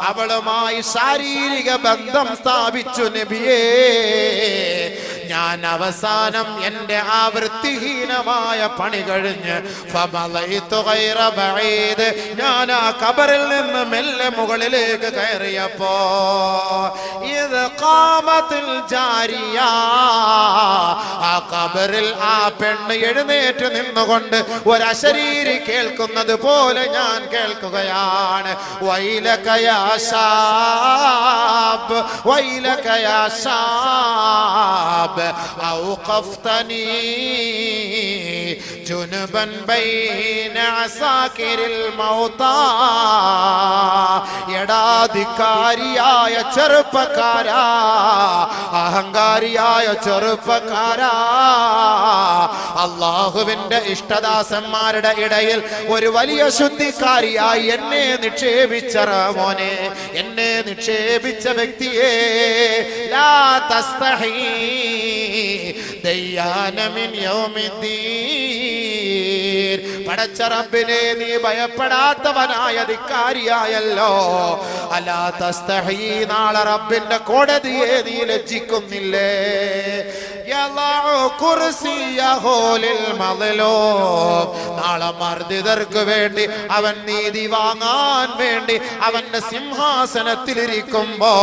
അവളുമായി ശാരീരിക ബന്ധം സ്ഥാപിച്ചു നബിയേ. ഞാൻ അവസാനം എന്റെ ആ വൃത്തിഹീനമായ പണി കഴിഞ്ഞ് ഞാൻ ആ ഖബറിൽ നിന്ന് മെല്ലെ മുകളിലേക്ക് കയറിയപ്പോ ഇത് ഖാമത്തുൽ ജാരിയ, ആ ഖബറിൽ ആ പെണ്ണ് എഴുന്നേറ്റ് നിന്നുകൊണ്ട് ഒരു അശരീരി കേൾക്കുന്നത് പോലെ ഞാൻ കേൾക്കുകയാണ്. വൈലക യാ ശാബ്, വൈലക യാ ശാബ് ഔഖഫ്തനി ജുനുബൻ ബൈന അസാകിരിൽ മൗതാ. എടാധികാരിയായ ചെറുപ്പക്കാരാ, അഹങ്കാരിയായ ചെറുപ്പക്കാരാ, അല്ലാഹുവിന്റെ ഇഷ്ടദാസന്മാരുടെ ഇടയിൽ ഒരു വലിയ ശുദ്ധിക്കാരിയായി എന്നെ നിക്ഷേപിച്ച മോനെ, എന്നെ നിക്ഷേപിച്ച വ്യക്തിയെ, ലാ തസ്തഹി ദയ്യാന മിൻ യൗമിദ്ദീൻ. പടച്ച റബ്ബിനെ നീ ഭയപ്പെടാത്തവനായ ധിക്കാരിയായല്ലോ. അലാ തസ്തഹി, നാളെ റബ്ബിന്റെ കോടതിയെ നീ ലജ്ജിക്കുന്നില്ലേ? നാളെ മർദിതർക്ക് വേണ്ടി അവൻ നീതി വാങ്ങാൻ വേണ്ടി അവന്റെ സിംഹാസനത്തിലിരിക്കുമ്പോ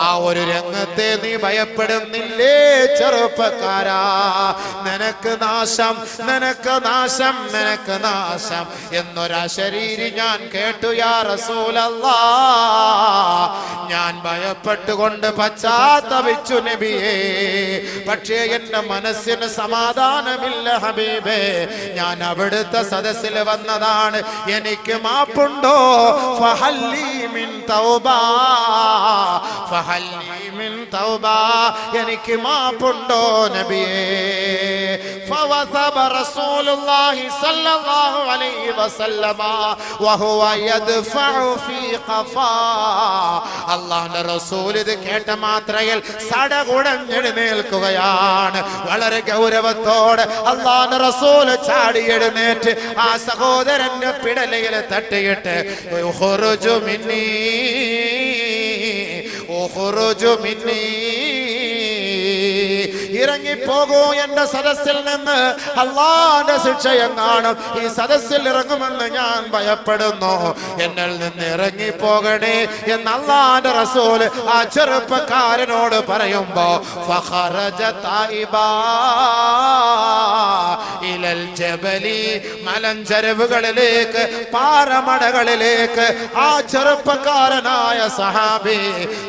ആ ഒരു രംഗത്തെ നീ ഭയപ്പെടുന്നില്ലേ ചെറുപ്പക്കാരാ? നിനക്ക് നാശം, നിനക്ക് നാശം, നിനക്ക് നാശം എന്നൊരശരീരി ഞാൻ കേട്ടു യാ റസൂലല്ലാഹ്. ഞാൻ ഭയപ്പെട്ടുകൊണ്ട് പശ്ചാത്തപിച്ചു നബിയേ. പക്ഷേ എന്റെ മനസ്സിന് സമാധാനമില്ല ഹബീബേ. ഞാൻ അവിടുത്തെ സദസ്സിൽ വന്നതാണ്, എനിക്ക് മാപ്പുണ്ടോ? ഫഹല്ലി മിൻ തൗബാ, ഫഹല്ലി മിൻ തൗബാ, എനിക്ക് മാപ്പുണ്ടോ നബിയേ? ഫവസബ റസൂലുള്ളാഹി സ്വല്ലല്ലാഹു അലൈഹി വസല്ലമ വഹുവ യദ്ഫഉ ഫീ ഖഫാ. അല്ലാഹുവിന്റെ റസൂൽ ഇത് കേട്ട മാത്രയിൽ സടകുടഞ്ഞെഴുന്നേൽക്കുകയാണ്. വളരെ ഗൗരവത്തോടെ അല്ലാഹുവിന്റെ റസൂൽ ചാടി എഴുന്നേറ്റ് ആ സഹോദരന്റെ പിടലയിൽ തട്ടിയിട്ട് ഉഖ്റുജു മിന്നീ, ഉഖ്റുജു മിന്നീ, ഇറങ്ങിപ്പോകൂ എന്റെ സദസ്സിൽ നിന്ന്, അല്ലാഹുവിന്റെ ശിക്ഷയെങ്ങാനും ഈ സദസ്സിൽ ഇറങ്ങുമെന്ന് ഞാൻ ഭയപ്പെടുന്നു, എന്നിൽ നിന്ന് ഇറങ്ങിപ്പോകണേ എന്ന് അല്ലാഹുവിന്റെ റസൂൽ ആ ചെറുപ്പക്കാരനോട് പറയുമ്പോ ഫഖറജ തായിബാ ഇലൽ ജബലി, മലഞ്ചരവുകളിലേക്ക്, പാറമടകളിലേക്ക് ആ ചെറുപ്പക്കാരനായ സഹാബി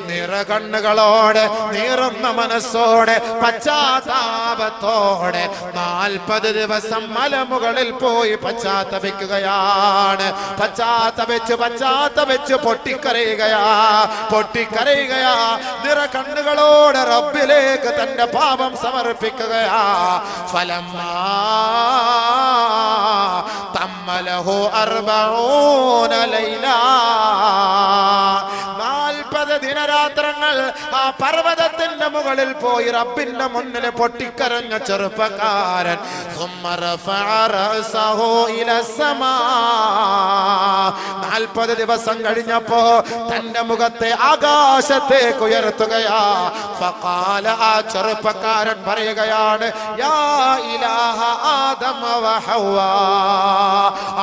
നിറകണ്ണുകളോടെ, നീറുന്ന മനസ്സോടെ, പശ്ചാത്താപത്തോടെ 40 ദിവസം മലമുകളിൽ പോയി പശ്ചാത്തപിക്കുകയാണ്. പശ്ചാത്തപിച്ച് പൊട്ടിക്കരയുകയാ, പൊട്ടിക്കരയുകയാ. നിറകണ്ണുകളോടെ റബ്ബിലേക്ക് തന്റെ പാപം സമർപ്പിക്കുകയാ. ഫലമ്മാ തമ്മലഹു 40 ലൈലാ, 40 ദിനരാത്രങ്ങൾ ആ പർവ്വതത്തിന്റെ മുകളിൽ പോയി റബ്ബിന്റെ മുന്നിൽ പൊട്ടിക്കരഞ്ഞ ചെറുപ്പക്കാരൻ 40 ദിവസം കഴിഞ്ഞപ്പോ തന്റെ മുഖത്തെ ആകാശത്തേക്ക് ഉയർത്തുകയാ. ഫഖാല, ആ ചെറുപ്പക്കാരൻ പറയുകയാണ്, യാ ഇലാഹ ആദമ വ ഹവ്വാ,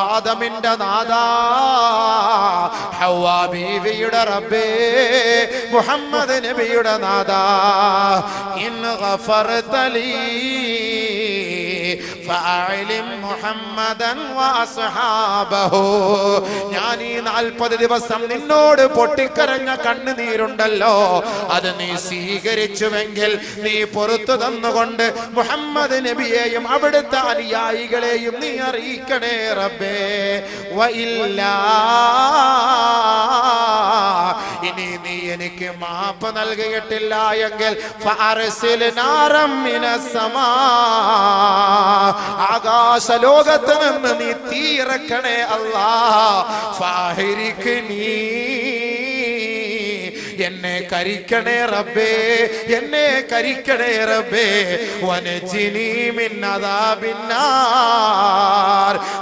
ആദമിന്റെ നാദാ, ഹവ്വാ ബീവിയുടെ റബ്ബേ, മുഹമ്മദ് നബിയുടെ നാദാ, ഇൻ ഗഫർത ലീ ഫഅലിം മുഹമ്മദൻ വഅസ്ഹാബഹു. ഞാൻ ഈ 40 ദിവസം നിന്നോട് പൊട്ടിക്കരഞ്ഞ കണ്ണുനീരുണ്ടല്ലോ, അത് നീ സ്വീകരിച്ചുവെങ്കിൽ നീ പുറത്തു തന്നുകൊണ്ട് മുഹമ്മദ് നബിയെയും അവിടുത്തെ അനുയായികളെയും നീ അറിയിക്കണേ റബ്ബേ. വഇല്ലാ, ഇനി നീ എനിക്ക് മാപ്പ് നൽകിയിട്ടില്ല എങ്കിൽ ഫഅർസിൽ നാറം മിനസ് സമാ, ആകാശ ലോകത്ത് നിന്ന് നീ തീയിറക്കണേ അല്ലാഹ്. ഫാഹിരിക് നീ, എന്നെ കരിക്കണേ റബ്ബേ, എന്നെ കരിക്കണേ റബ്ബേ. വനജിനി മിൻ അദാബിന്നാർ,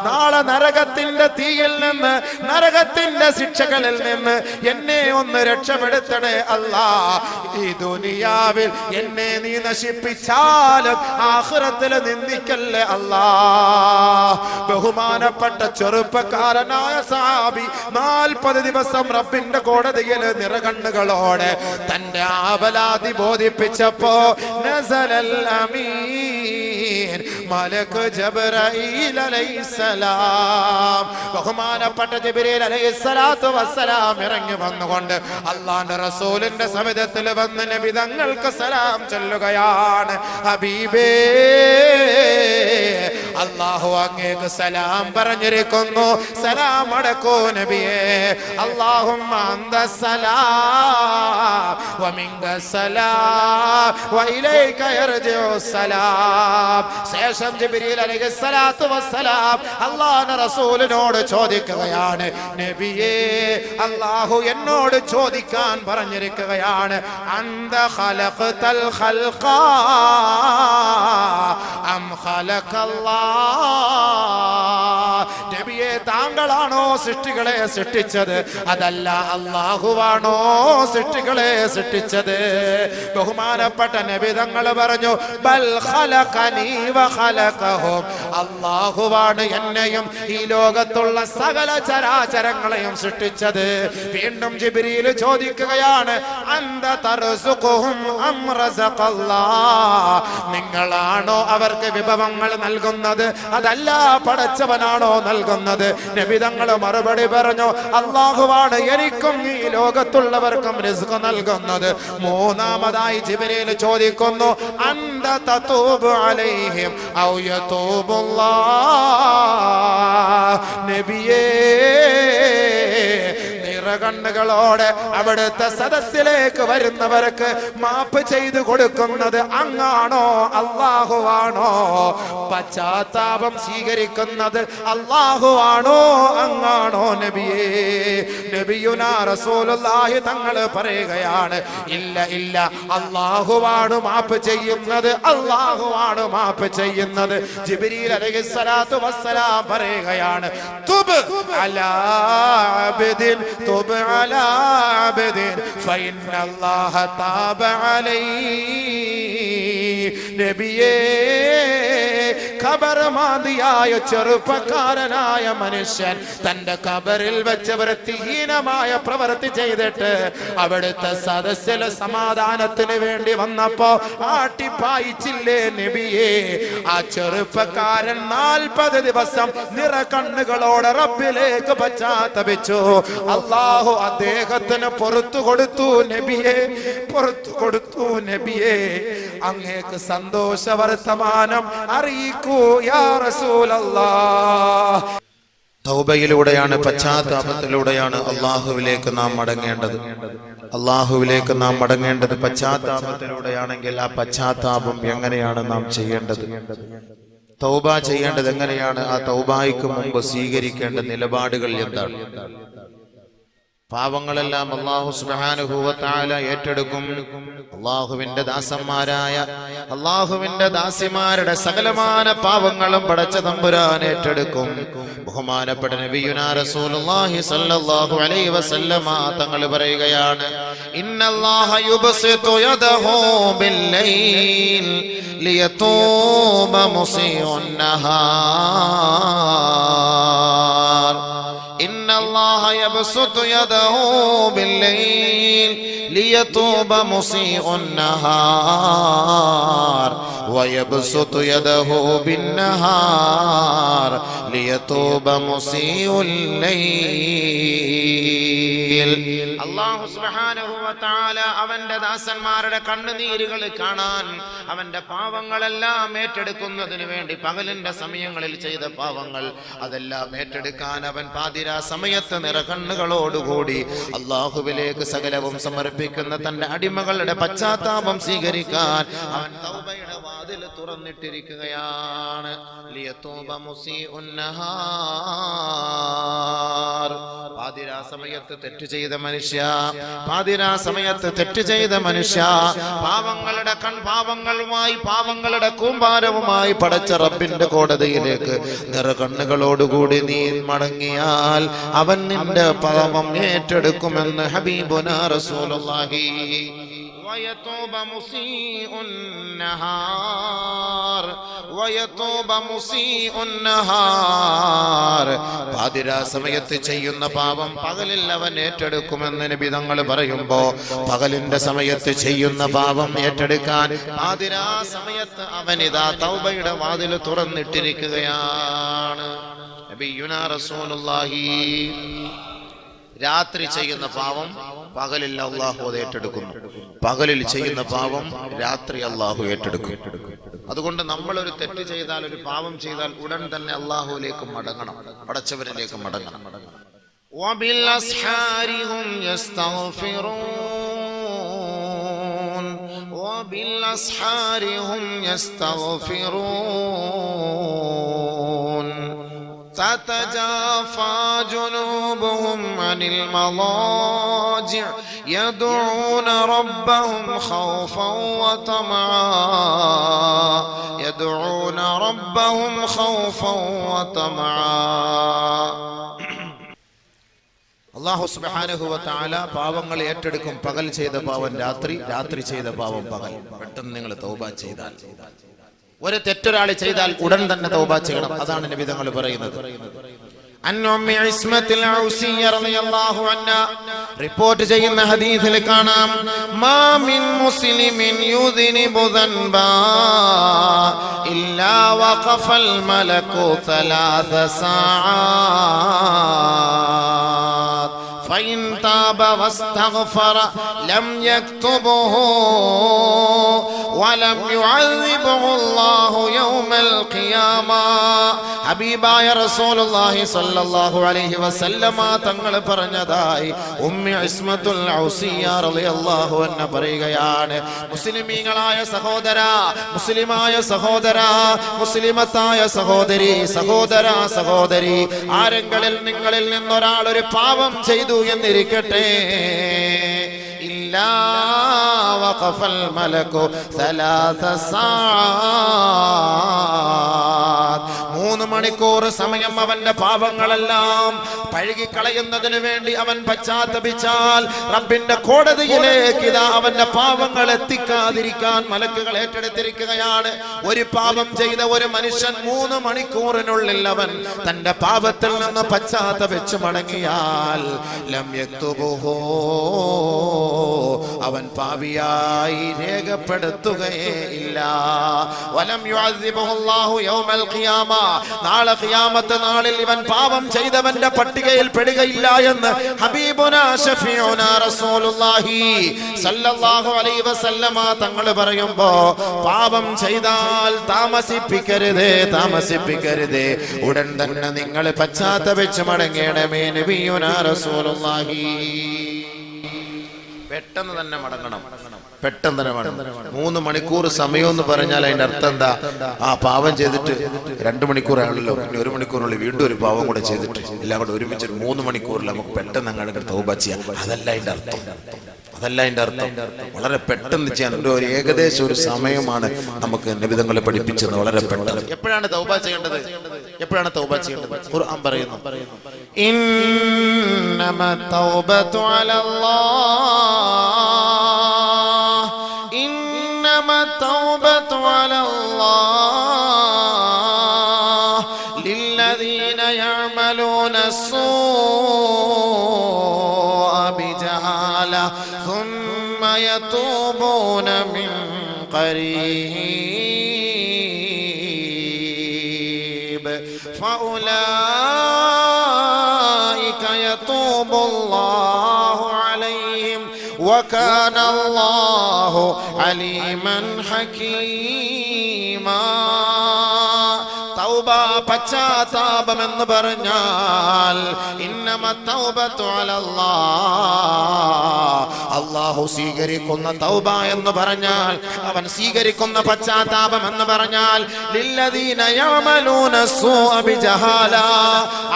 നാളെ നരകത്തിന്റെ തീയിൽ നിന്ന്, നരകത്തിന്റെ ശിക്ഷകളിൽ നിന്ന് എന്നെ ഒന്ന് രക്ഷപ്പെടുത്തണേ അല്ലാ. ഈ ദുനിയാവിൽ എന്നെ നീ നശിപ്പിച്ചാലും ആഖിറത്തിൽ നിന്ദിക്കല്ലേ അല്ലാ. ബഹുമാനപ്പെട്ട ചെറുപ്പക്കാരനായ സഹാബി 40 ദിവസം റബ്ബിന്റെ കോടതിയിൽ നിറകണ്ണുകളോടെ തന്റെ ആവലാതി ബോധിപ്പിച്ചപ്പോ നസലൽ അമീൻ മലക്ക് ജിബ്രീൽ അലൈഹിസ്സലാം, ബഹുമാനപ്പെട്ട ജിബ്രീൽ അലൈഹിസ്സലാത്തു വസ്സലാം ഇറങ്ങി വന്നുകൊണ്ട് അല്ലാഹുവിന്റെ റസൂലിന്റെ സവിധത്തിൽ വന്ന് നബി തങ്ങൾക്ക് സലാം ചൊല്ലുകയാണ്. ഹബീബേ, അല്ലാഹു അങ്ങേക്ക് സലാം പറഞ്ഞിരിക്കുന്നു, സലാം അടക്കൂ നബിയേ. അല്ലാഹുമ്മ അന്തസ്സലാം വമിൻകസ്സലാം വഇലൈക യർജിഉ സലാം. ശേഷം ജിബ്രീൽ അലൈഹിസ്സലാത്തു വസ്സലാം അല്ലാഹുവിന്റെ റസൂലിനോട് ചോദിക്കുകയാണ്, നബിയേ, അല്ലാഹു എന്നോട് ചോദിക്കാൻ പറഞ്ഞിരിക്കുകയാണ്, അന്ത ഖലഖതൽ ഖൽഖ അം ഖലഖല്ലാഹ്. നബിയെ, താങ്കളാണോ സൃഷ്ടികളെ സൃഷ്ടിച്ചത്, അതല്ല അല്ലാഹുവാണോ സൃഷ്ടികളെ സൃഷ്ടിച്ചത്? ബഹുമാനപ്പെട്ട നബി തങ്ങൾ പറഞ്ഞു, ബൽ ഖലഖനി വ ഖലഖഹും, അല്ലാഹുവാണ് എന്നെയും ഈ ലോകത്തുള്ള സകല ചരാചരങ്ങളെയും സൃഷ്ടിച്ചത്. വീണ്ടും ജിബ്രീൽ ചോദിക്കുകയാണ്, അന്ത തർസുഖുഹും അം റസഖല്ലാഹ്, നിങ്ങളാണോ അവർക്ക് വിഭവങ്ങൾ നൽകുന്നത്, അതല്ല പടച്ചവനാണോ നൽകുന്നത്? നബി തങ്ങൾ മറുപടി പറഞ്ഞു, അല്ലാഹുവാണ് എനിക്കും ഈ ലോകത്തുള്ളവർക്കും റിസ്ക് നൽകുന്നത്. മൂന്നാമതായി ജിബ്രീൽ ചോദിക്കുന്നു, അന്ത തതൂബു അലൈഹിം ഔ യതൂബുല്ലാഹ്. നബിയേ, കണ്ണുകളോടെ അവിടുത്തെ സദസ്സിലേക്ക് വരുന്നവർക്ക് മാപ്പ് ചെയ്തു കൊടുക്കുന്നത് അങ്ങാണോ അല്ലാഹുവാണോ? പശ്ചാത്താപം സ്വീകരിക്കുന്നത് അല്ലാഹുവാണോ അങ്ങാണോ? നബിയേ, നബിയുനാ റസൂലുള്ളാഹി തങ്ങൾ പറയുകയാണ്, ഇല്ല ഇല്ല, അല്ലാഹുവാണ് മാപ്പ് ചെയ്യുന്നത്, അല്ലാഹുവാണ് മാപ്പ് ചെയ്യുന്നത്. ജിബ്രീൽ അലൈഹിസ്സലാത്തു വസ്സലാം പറയുകയാണ്, തുബ് അലാ അബ്ദിൻ തുബ് അലാ അബ്ദിൻ ഫഇന്നല്ലാഹ താബ അലൈഹി. നബിയേ, ഖബർമാദിയായ ചെറുപ്പക്കാരനായ മനുഷ്യൻ തന്റെ ഖബറിൽ വെച്ച് വൃത്തിഹീനമായ പ്രവൃത്തി ചെയ്തിട്ട് അവിടുത്തെ സദസ്സിൽ സമാധാനത്തിന് വേണ്ടി വന്നപ്പോ ആട്ടിപ്പായിച്ചില്ലേ നബിയേ? ആ ചെറുപ്പക്കാരൻ 40 ദിവസം നിറകണ്ണുകളോടെ റബ്ബിലേക്ക് പശ്ചാത്തപിച്ചു. അല്ലാഹു അദ്ദേഹത്തിന് പുറത്തു കൊടുത്തു നബിയേ, പുറത്തു കൊടുത്തു നബിയേ. അങ്ങേക്ക് സന്തോഷ വർത്തമാനം അറിയിക്കൂ യാ റസൂലല്ലാഹ്. തൗബയിലൂടെയാണ്, പശ്ചാത്താപത്തിലൂടെയാണ് അള്ളാഹുവിലേക്ക് നാം മടങ്ങേണ്ടത്. അള്ളാഹുവിലേക്ക് നാം മടങ്ങേണ്ടത് പശ്ചാത്താപത്തിലൂടെയാണെങ്കിൽ ആ പശ്ചാത്താപം എങ്ങനെയാണ് നാം ചെയ്യേണ്ടത്? തൗബ ചെയ്യേണ്ടത് എങ്ങനെയാണ്? ആ തൗബായ്ക്ക് മുമ്പ് സ്വീകരിക്കേണ്ട നിലപാടുകൾ എന്താണ്? പാവങ്ങളെല്ലാം അല്ലാഹു സുബ്ഹാനഹു വ തആല ഏറ്റെടുക്കും. അല്ലാഹുവിന്റെ ദാസന്മാരായ, അല്ലാഹുവിന്റെ ദാസിമാരുടെ സകലമാന പാവങ്ങളും പടച്ച തമ്പുരാൻ ഏറ്റെടുക്കും. ബഹുമാനപ്പെട്ട നബിയുനാ റസൂലുള്ളാഹി സ്വല്ലല്ലാഹു അലൈഹി വസല്ലമ തങ്ങൾ പറയുകയാണ്, ഇന്നല്ലാഹ യുബ്സിതു യദഹു ബില്ലൈൽ ലിയതൂബ മുസീഉൻ നഹാർ. ഇന്നല്ലാഹ യബ്സുതു യദഹു ബില്ലൈൽ ലിയതൂബ മുസീഉൻ നഹാർ വയബ്സുതു യദഹു ബിന്നഹാർ ലിയതൂബ മുസീഉൽ ലൈൽ. അല്ലാഹു സുബ്ഹാനഹു വ തആല അവന്റെ ദാസന്മാരുടെ കണ്ണുനീരുകൾ കാണാൻ, അവന്റെ പാവങ്ങളെല്ലാം ഏറ്റെടുക്കുന്നതിന് വേണ്ടി പകലിന്റെ സമയങ്ങളിൽ ചെയ്ത പാവങ്ങൾ അതെല്ലാം ഏറ്റെടുക്കാൻ അവൻ പാതിരാ സമയത്ത് നിറകണ്ണുകളോടുകൂടി അല്ലാഹുവിലേക്ക് സകലവും സമർപ്പിക്കുന്ന തന്റെ അടിമകളുടെ പശ്ചാത്താപം സ്വീകരിക്കാൻ അവൻ തൗബയുടെ വാതിൽ തുറന്നിട്ടിരിക്കുകയാണ്. ലിയതൂബ മുസീഉൻ നഹാർ. പാതിരാ സമയത്ത് തെറ്റ് ചെയ്ത മനുഷ്യ, പാതിരാ സമയത്ത് തെറ്റ് ചെയ്ത മനുഷ്യ, പാവങ്ങളുടെ പാവങ്ങളുമായി പാവങ്ങളുടെ കൂമ്പാരവുമായി പടച്ച റബ്ബിന്റെ കോടതിയിലേക്ക് നിറകണ്ണുകളോടുകൂടി നീ മടങ്ങിയാൽ അവൻ നിന്റെ പാപം ഏറ്റെടുക്കുമെന്ന് ഹബീബുനാ റസൂലുള്ളാഹി. ويتوب مسيء النهار ويتوب مسيء النهار. പാതിരാ സമയത്ത് ചെയ്യുന്ന പാപം പകലിൽ അവൻ ഏറ്റെടുക്കുമെന്ന് നബി തങ്ങൾ പറയുമ്പോ, പകലിന്റെ സമയത്ത് ചെയ്യുന്ന പാപം ഏറ്റെടുക്കാൻ പാതിരാ സമയത്ത് അവൻ ഇതാ തൗബയുടെ വാതിൽ തുറന്നിട്ടിരിക്കുകയാണ്. നബിയുനാ റസൂലുള്ളാഹി രാത്രി ചെയ്യുന്ന പാവം പകലിൽ അള്ളാഹു അത് ഏറ്റെടുക്കുന്നു, പകലിൽ ചെയ്യുന്ന പാവം രാത്രി അള്ളാഹു ഏറ്റെടുക്കും. അതുകൊണ്ട് നമ്മൾ ഒരു തെറ്റ് ചെയ്താൽ, ഒരു പാവം ചെയ്താൽ ഉടൻ തന്നെ അള്ളാഹുവിലേക്ക് മടങ്ങണം, പടച്ചവരിലേക്ക് മടങ്ങണം. വബിൽഅസ്ഹാരിഹും യസ്തഗ്ഫിറൂൻ വബിൽഅസ്ഹാരിഹും യസ്തഗ്ഫിറൂൻ تتجافى جنوبهم عن المضاجع يدعون ربهم خوفا وطمعا يدعون ربهم خوفا وطمعا. അല്ലാഹു സുബ്ഹാനഹു വ തആല പാവങ്ങൾ ഏറ്റെടുക്കും. പകൽ ചെയ്ത പാവം രാത്രി, രാത്രി ചെയ്ത പാവം പകൽ. പെട്ടെന്ന് നിങ്ങൾ തൗബ ചെയ്താൽ, ഒരു തെറ്റൊരാൾ ചെയ്താൽ ഉടൻ തന്നെ തൗബ ചെയ്യണം. അതാണ് നബി തങ്ങൾ പറയുന്നത്. അന്നുമ്മി ഇസ്മത്തുൽ ഔസിയ്യ റളിയല്ലാഹു അൻഹാ റിപ്പോർട്ട് ചെയ്യുന്ന ഹദീസിൽ കാണാം, മാ മിൻ മുസ്ലിമിൻ യുദ്നിബു ദൻബാ ഇല്ലാ വഖഫൽ മലകു ثلاث ساعات فإن تاب واستغفر لم يكتبه ولم يعذبه الله يوم القيامة. ഹബീബായ റസൂലുള്ളാഹി സ്വല്ലല്ലാഹു അലൈഹി വസല്ലമ തങ്ങൾ പറഞ്ഞതായി ഉമ്മി ഇസ്മത്തുൽ ഔസിയ്യ റളിയല്ലാഹു അൻഹ പറയുകയാണ്, മുസ്ലിമീങ്ങളായ സഹോദരാ, മുസ്ലിമായ സഹോദരാ, മുസ്ലിമത്തായ സഹോദരി, സഹോദരാ, സഹോദരി, ആരെങ്കിലും നിങ്ങളിൽ നിന്നൊരാൾ ഒരു പാപം ചെയ്തു എന്നിരിക്കട്ടെ, ഇല്ലാ വഖഫൽ മലകു ثلاث ساعات 3 മണിക്കൂർ സമയം അവന്റെ പാപങ്ങളെല്ലാം പഴുകിക്കളയുന്നതിന് വേണ്ടി അവൻ പശ്ചാത്തപിച്ചാൽ റബ്ബിന്റെ കോടതിയിലേക്ക് ഇതാ അവന്റെ പാപങ്ങൾ എത്തിക്കാതിരിക്കാൻ മലക്കുകൾ ഏറ്റെടുത്തിരിക്കുകയാണ്. ഒരു പാപം ചെയ്ത ഒരു മനുഷ്യൻ 3 മണിക്കൂറിനുള്ളിൽ അവൻ തന്റെ പാപത്തിൽ നിന്ന് പശ്ചാത്തപിച്ചു മടങ്ങിയാൽ ലം യക്തുബുഹു, അവൻ പാപിയായി രേഖപ്പെടുത്തുകയേ ഇല്ല. വലം യുഅദ്ദിബുഹു അല്ലാഹു യൗമൽ ഖിയാമ, നാളെ ഖിയാമത്ത് നാളിൽ ഇവൻ പാപം ചെയ്തവന്റെ പട്ടികയിൽ പെടുകയില്ല എന്ന് ഹബീബുനാ ശഫീഉനാ റസൂലുള്ളാഹി സല്ലല്ലാഹു അലൈഹി വസല്ലമ തങ്ങൾ പറയുമ്പോ, പാപം ചെയ്താൽ താമസിപ്പിക്കരുതേ, താമസിപ്പിക്കരുതേ, ഉടൻ തന്നെ നിങ്ങൾ പശ്ചാത്തപിച്ച് മടങ്ങണമേ നബിയുനാ റസൂലുള്ളാഹി. പെട്ടെന്ന് തന്നെ മടങ്ങണം, പെട്ടെന്ന് തന്നെ മടങ്ങണം. 3 മണിക്കൂർ സമയം എന്ന് പറഞ്ഞാൽ അതിന്റെ അർത്ഥം എന്താ? ആ പാവം ചെയ്തിട്ട് 2 മണിക്കൂറാണല്ലോ, പിന്നെ 1 മണിക്കൂറിനുള്ളിൽ വീണ്ടും ഒരു പാവം കൂടെ ചെയ്തിട്ട് എല്ലാം കൂടെ ഒരുമിച്ച് 3 മണിക്കൂറിൽ നമുക്ക് പെട്ടെന്ന് അങ്ങോട്ട് തൗബ ചെയ്യാം. അതല്ല അതിന്റെ അർത്ഥം, അതല്ല അതിന്റെ അർത്ഥം. വളരെ പെട്ടെന്ന് ചെയ്യാൻ ഒരു ഏകദേശം ഒരു സമയമാണ് നമുക്ക് നബിതങ്ങളെ പഠിപ്പിച്ചത്. വളരെ പെട്ടെന്ന്. എപ്പോഴാണ് തൗബ ചെയ്യേണ്ടത്? എപ്പോഴാണ് തൗബ ചെയ്യേണ്ടത്? ഖുർആൻ പറയുന്നു, ഇന്നമ തൗബതു അലല്ലാഹ്, ഇന്നമ തൗബതു അലല്ലാഹ് ലില്ലദീന യഅമലൂന السوء بجهالة ثم يتوبون من قريب فأولئك يتوب الله عليهم وكان الله عليما حكيما. തൗബ പശ്ചാത്താപം എന്ന് പറഞ്ഞാൽ ഇന്നമത് തൗബതു അലല്ലാഹ്, അല്ലാഹു സ്വീകരിക്കുന്ന തൗബ എന്ന് പറഞ്ഞാൽ, അവൻ സ്വീകരിക്കുന്ന പശ്ചാത്താപം എന്ന് പറഞ്ഞാൽ ലില്ലദീന യഅമലൂന സൂഅ ബിജഹാല,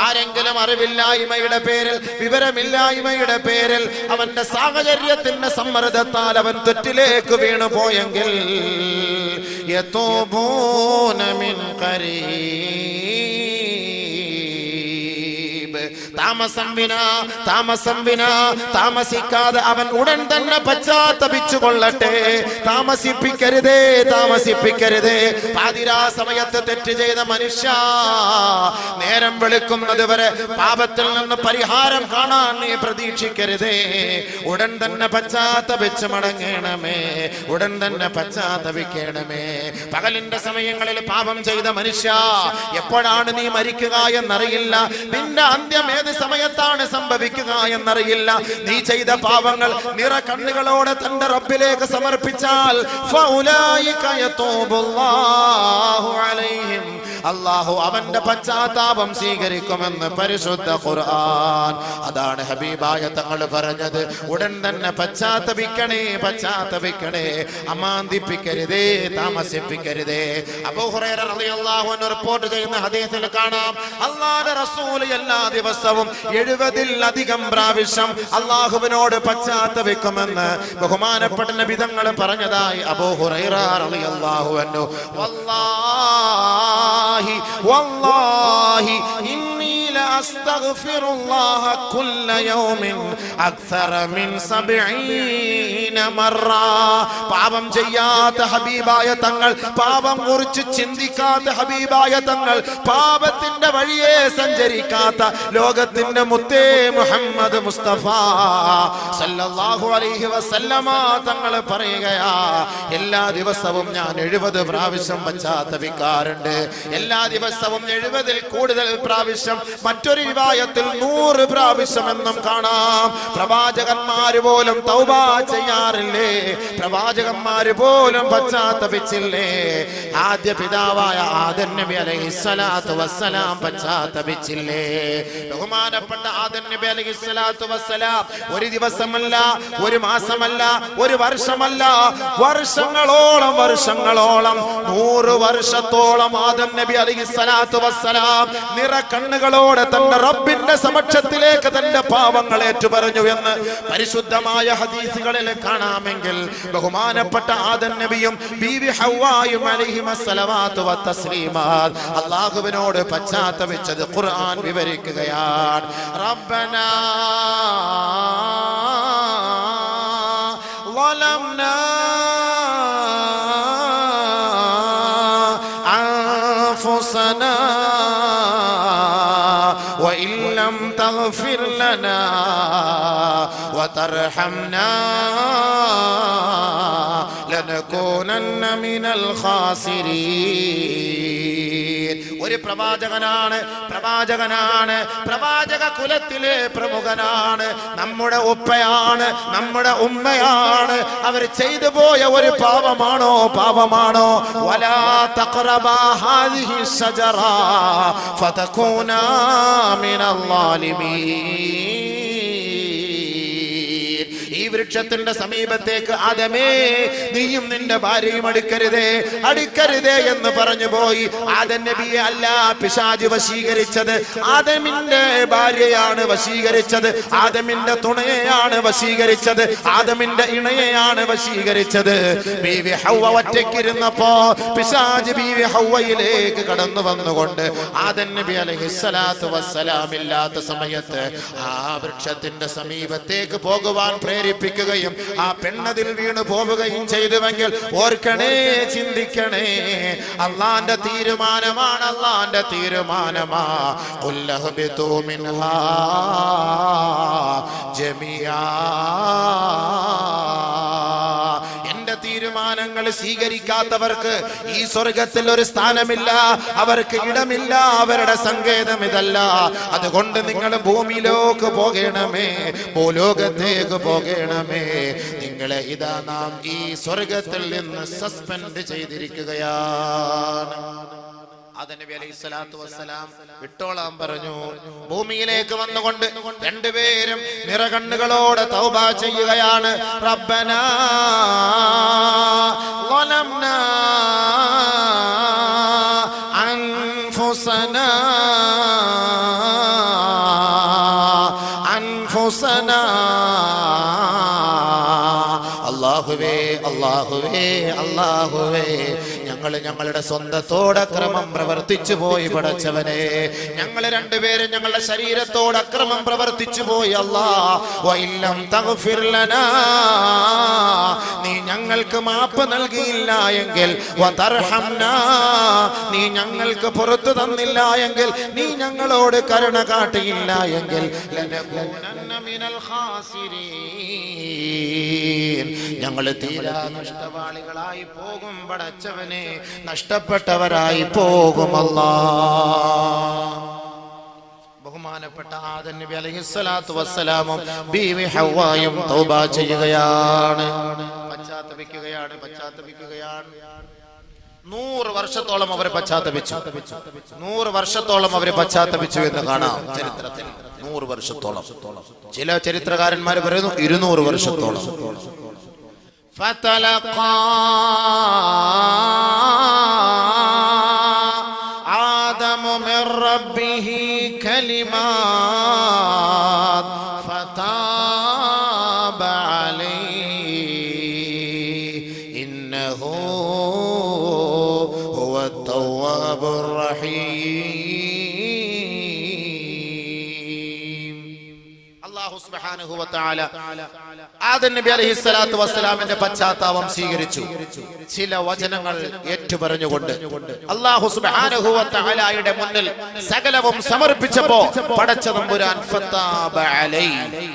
ആരെങ്കിലും അറിവില്ലായ്മയുടെ പേരിൽ, വിവരമില്ലായ്മയുടെ പേരിൽ, അവന്റെ സാഹചര്യത്തിന്റെ സമ്മർദ്ദത്താൽ അവൻ തെറ്റിലേക്ക് വീണു പോയെങ്കിൽ യതൂബൂന മിൻ ഖരീബ്, താമസിക്കാതെ അവൻ ഉടൻ തന്നെ പശ്ചാത്തപിച്ചു കൊള്ളട്ടെ. താമസിപ്പിക്കരുതേ. പാതിരാ സമയത്ത് തെറ്റ് ചെയ്ത മനുഷ്യ, നേരം വെളുക്കുന്നത് വരെ പാപത്തിൽ നിന്ന് പരിഹാരം കാണാൻ നീ പ്രതീക്ഷിക്കരുതേ. ഉടൻ തന്നെ പശ്ചാത്തപിച്ച് മടങ്ങണമേ, ഉടൻ തന്നെ പശ്ചാത്തപിക്കണമേ. പകലിന്റെ സമയങ്ങളിൽ പാപം ചെയ്ത മനുഷ്യ, എപ്പോഴാണ് നീ മരിക്കുക എന്നറിയില്ല. നിന്റെ അന്ത്യം ഏത് സമയത്താണ് സംഭവിക്കുക എന്നറിയില്ല. നീ ചെയ്ത പാവങ്ങൾ നിറ കണ്ണുകളോടെ തന്റെ റബ്ബിലേക്ക് സമർപ്പിച്ചാൽ ഫൗലൈക യതൂബുല്ലാഹു അലൈഹിം, അല്ലാഹു അവന്റെ പശ്ചാത്താപം സ്വീകരിക്കുമെന്ന് പരിശുദ്ധ ഖുർആൻ. അതാണ് ഹബീബായ തങ്ങൾ പറഞ്ഞത്, ഉടൻ തന്നെ പശ്ചാത്തപിക്കണേ, അമാന്തിപ്പിക്കരുതേ, താമസിപ്പിക്കരുതേ. അബൂ ഹുറൈറ റളിയല്ലാഹു അൻഹു റിപ്പോർട്ട് ചെയ്യുന്ന ഹദീസിൽ കാണാം, അല്ലാഹുവിന്റെ റസൂൽ എല്ലാ ദിവസവും 70-ലധികം പ്രാവശ്യം അല്ലാഹുവിനോട് പശ്ചാത്തപിക്കുമെന്ന് ബഹുമാനപ്പെട്ട നബി തങ്ങൾ പറഞ്ഞതായി അബൂ ഹുറൈറ റളിയല്ലാഹു അൻഹു. വല്ലാഹി ഇന്നി ലഅസ്തഗ്ഫിറുല്ലാഹ കുല്ല യൗമിൻ അക്സറ മിൻ 70 മറ. പാപം ചെയ്യാത്ത ഹബീബായ തങ്ങൾ, പാപം കുറിച്ച് ചിന്തിക്കാത്ത ഹബീബായ തങ്ങൾ, പാപത്തിന്റെ വഴിയെ സഞ്ചരിക്കാത്ത ലോകത്തിന്റെ മുത്തേ മുഹമ്മദ് മുസ്തഫ സല്ലല്ലാഹു അലൈഹി വസല്ലമ തങ്ങൾ പറയുകയാ, എല്ലാ ദിവസവും ഞാൻ 70 പ്രാവശ്യം പശ്ചാത്തപിക്കാറുണ്ട്. എല്ലാ ദിവസവും 70-ൽ കൂടുതൽ പ്രാവശ്യം, മറ്റൊരു റിവായത്തിൽ 100 പ്രാവശ്യം എന്നും കാണാം. പ്രവാചകന്മാര് പോലും തൗബ ചെയ്യാറില്ലേ? പ്രവാചകന്മാര് പോലും പശ്ചാത്തപിച്ചില്ലേ? ആദ്യ പിതാവായ ആദം നബി അലൈഹിസ്സലാത്തു വസ്സലാം പശ്ചാത്തപിച്ചില്ലേ? ബഹുമാനപ്പെട്ട ആദം നബി അലൈഹിസ്സലാത്തു വസ്സലാം ഒരു ദിവസമല്ല, ഒരു മാസമല്ല, ഒരു വർഷമല്ല, വർഷങ്ങളോളം 100 വർഷത്തോളം ആദം നബി അലൈഹിസ്സലാത്തു വസ്സലാം നിറ കണ്ണുകളോടെ തന്റെ റബ്ബിന്റെ സമക്ഷത്തിലേക്ക് തന്റെ പാവങ്ങൾ ഏറ്റുപറഞ്ഞു എന്ന് പരിശുദ്ധമായ ഹദീസുകളിൽ കാണാമെങ്കിൽ, ബഹുമാനപ്പെട്ട ആദം നബിയും ബീവി ഹവ്വായും അലൈഹിമസ്സലവാത്തു വത്തസ്ലീമാത്ത് അല്ലാഹുവിനോട് പശ്ചാത്തപിച്ചത് ഖുർആൻ വിവരിക്കുകയാണ്. റബ്ബനാ ളലംനാ അൻഫുസനാ وإن لم تغفر لنا وترحمنا لنكونن من الخاسرين. ഒരു പ്രവാചകനാണ്, പ്രവാചക കുലത്തിലെ പ്രമുഖനാണ്, നമ്മുടെ ഉപ്പയാണ്, നമ്മുടെ ഉമ്മയാണ്. അവർ ചെയ്തു പോയ ഒരു പാപമാണോ? വലാ തഖറബാ ഹാദിഹി ശജറ ഫതകൂനാ മിനൽ ളാലിമീൻ. ഈ വൃക്ഷത്തിന്റെ സമീപത്തേക്ക് ആദമേ നീയും നിന്റെ ഭാര്യയും അടുക്കരുതേ എന്ന് പറഞ്ഞു പോയി. ആദം നബിയെ അല്ല പിശാച് വശീകരിച്ചത്, ആദമിന്റെ ഭാര്യയാണ് വശീകരിച്ചത്, ആദമിന്റെ തുണയെയാണ് വശീകരിച്ചത്, ആദമിന്റെ ഇണയെയാണ് വശീകരിച്ചത്. ബീവി ഹവ്വ ഒറ്റയ്ക്കിരുന്നപ്പോ പിശാച് ബീവി ഹവ്വയിലേക്ക് കടന്നു വന്നുകൊണ്ട് ആദം നബി അലൈഹിസ്സലാത്തു വസ്സലാം ഇല്ലാത്ത സമയത്ത് ആ വൃക്ഷത്തിന്റെ സമീപത്തേക്ക് പോകുവാൻ പ്രേരിപ്പിക്കുകയും ആ പെണ്ണതിൽ വീണു പോവുകയും ചെയ്തുവെങ്കിൽ ഓർക്കണേ, ചിന്തിക്കണേ. അല്ലാഹുവിന്റെ തീരുമാനമാണ്, അല്ലാഹുവിന്റെ തീരുമാനമാ. ഖുല്ലഹ്ബിതു മിൻഹാ ജമിയാ. തീരുമാനങ്ങൾ സ്വീകരിക്കാത്തവർക്ക് ഈ സ്വർഗത്തിൽ ഒരു സ്ഥാനമില്ല, അവർക്ക് ഇടമില്ല, അവരുടെ സങ്കേതം ഇതല്ല. അതുകൊണ്ട് നിങ്ങൾ ഭൂമിയിലേക്ക് പോകണമേ, ഭൂലോകത്തേക്ക് പോകണമേ. നിങ്ങളെ ഇതാ നാം ഈ സ്വർഗത്തിൽ നിന്ന് സസ്പെൻഡ് ചെയ്തിരിക്കുകയാണ്. ആദം നബി അലൈഹിസ്സലാത്തു വസ്സലാം വിട്ടോളാൻ പറഞ്ഞു. ഭൂമിയിലേക്ക് വന്നുകൊണ്ട് രണ്ടുപേരും നിറകണ്ണുകളോടെ തൗബ ചെയ്യുകയാണ്. റബ്ബനാ ളലംനാ അൻഫുസനാ അല്ലാഹുവേ അല്ലാഹുവേ അല്ലാഹുവേ, ഞങ്ങളുടെ സ്വന്തത്തോട് അക്രമം പ്രവർത്തിച്ചു പോയി പടച്ചവനെ. ഞങ്ങൾ രണ്ടുപേരും ഞങ്ങളുടെ ശരീരത്തോട് അക്രമം പ്രവർത്തിച്ചു പോയി. അല്ലാഹ് തഗ്ഫിർ ലനാ, നീ ഞങ്ങൾക്ക് മാപ്പ് നൽകിയില്ല എങ്കിൽ, വതർഹംനാ, നീ ഞങ്ങൾക്ക് പുറത്തു തന്നില്ല എങ്കിൽ, നീ ഞങ്ങളോട് കരുണ കാട്ടിയില്ല എങ്കിൽ, ലനകൂനന്ന മിനൽ ഖാസിരീൻ, ഞങ്ങൾ തീരാ നഷ്ടവാളികളായി പോകും പടച്ചവനെ, നഷ്ടപ്പെട്ടവരായി പോകും അല്ലാഹ്. ബഹുമാനപ്പെട്ട ആദം നബി അലൈഹിസ്സലാത്തു വസ്സലാമും ബീവി ഹവ്വായും തൗബ ചെയ്യുകയാണ്, പശ്ചാത്തപിക്കുകയാണ്. 100 വർഷത്തോളം അവർ പശ്ചാത്തപിച്ചു. 100 വർഷത്തോളം അവർ പശ്ചാത്തപിച്ചു എന്ന് കാണാം ചരിത്രത്തിൽ. 100 വർഷത്തോളം. ചില ചരിത്രകാരന്മാർ പറയുന്നു 200 വർഷത്തോളം. ഫതലഖാ ആദമു മിർ റബ്ബിഹി കലിമാത് ഫതാബ അലൈഹി ഇന്നഹു ഹുവത് തവ്വാബുർ റഹീം. അല്ലാഹു സുബ്ഹാനഹു വ തആല ആദം നബി അലൈഹിസ്സലാത്തു വസ്സലാമിന്റെ പശ്ചാത്താപം സ്വീകരിച്ചു. ചില വചനങ്ങൾ ഏറ്റുപറഞ്ഞുകൊണ്ട് അല്ലാഹു സുബ്ഹാനഹു വ തആലയുടെ മുന്നിൽ സകലവും സമർപ്പിച്ചപ്പോൾ പടച്ച തമ്പുരാൻ ഫതാബ അലൈഹി,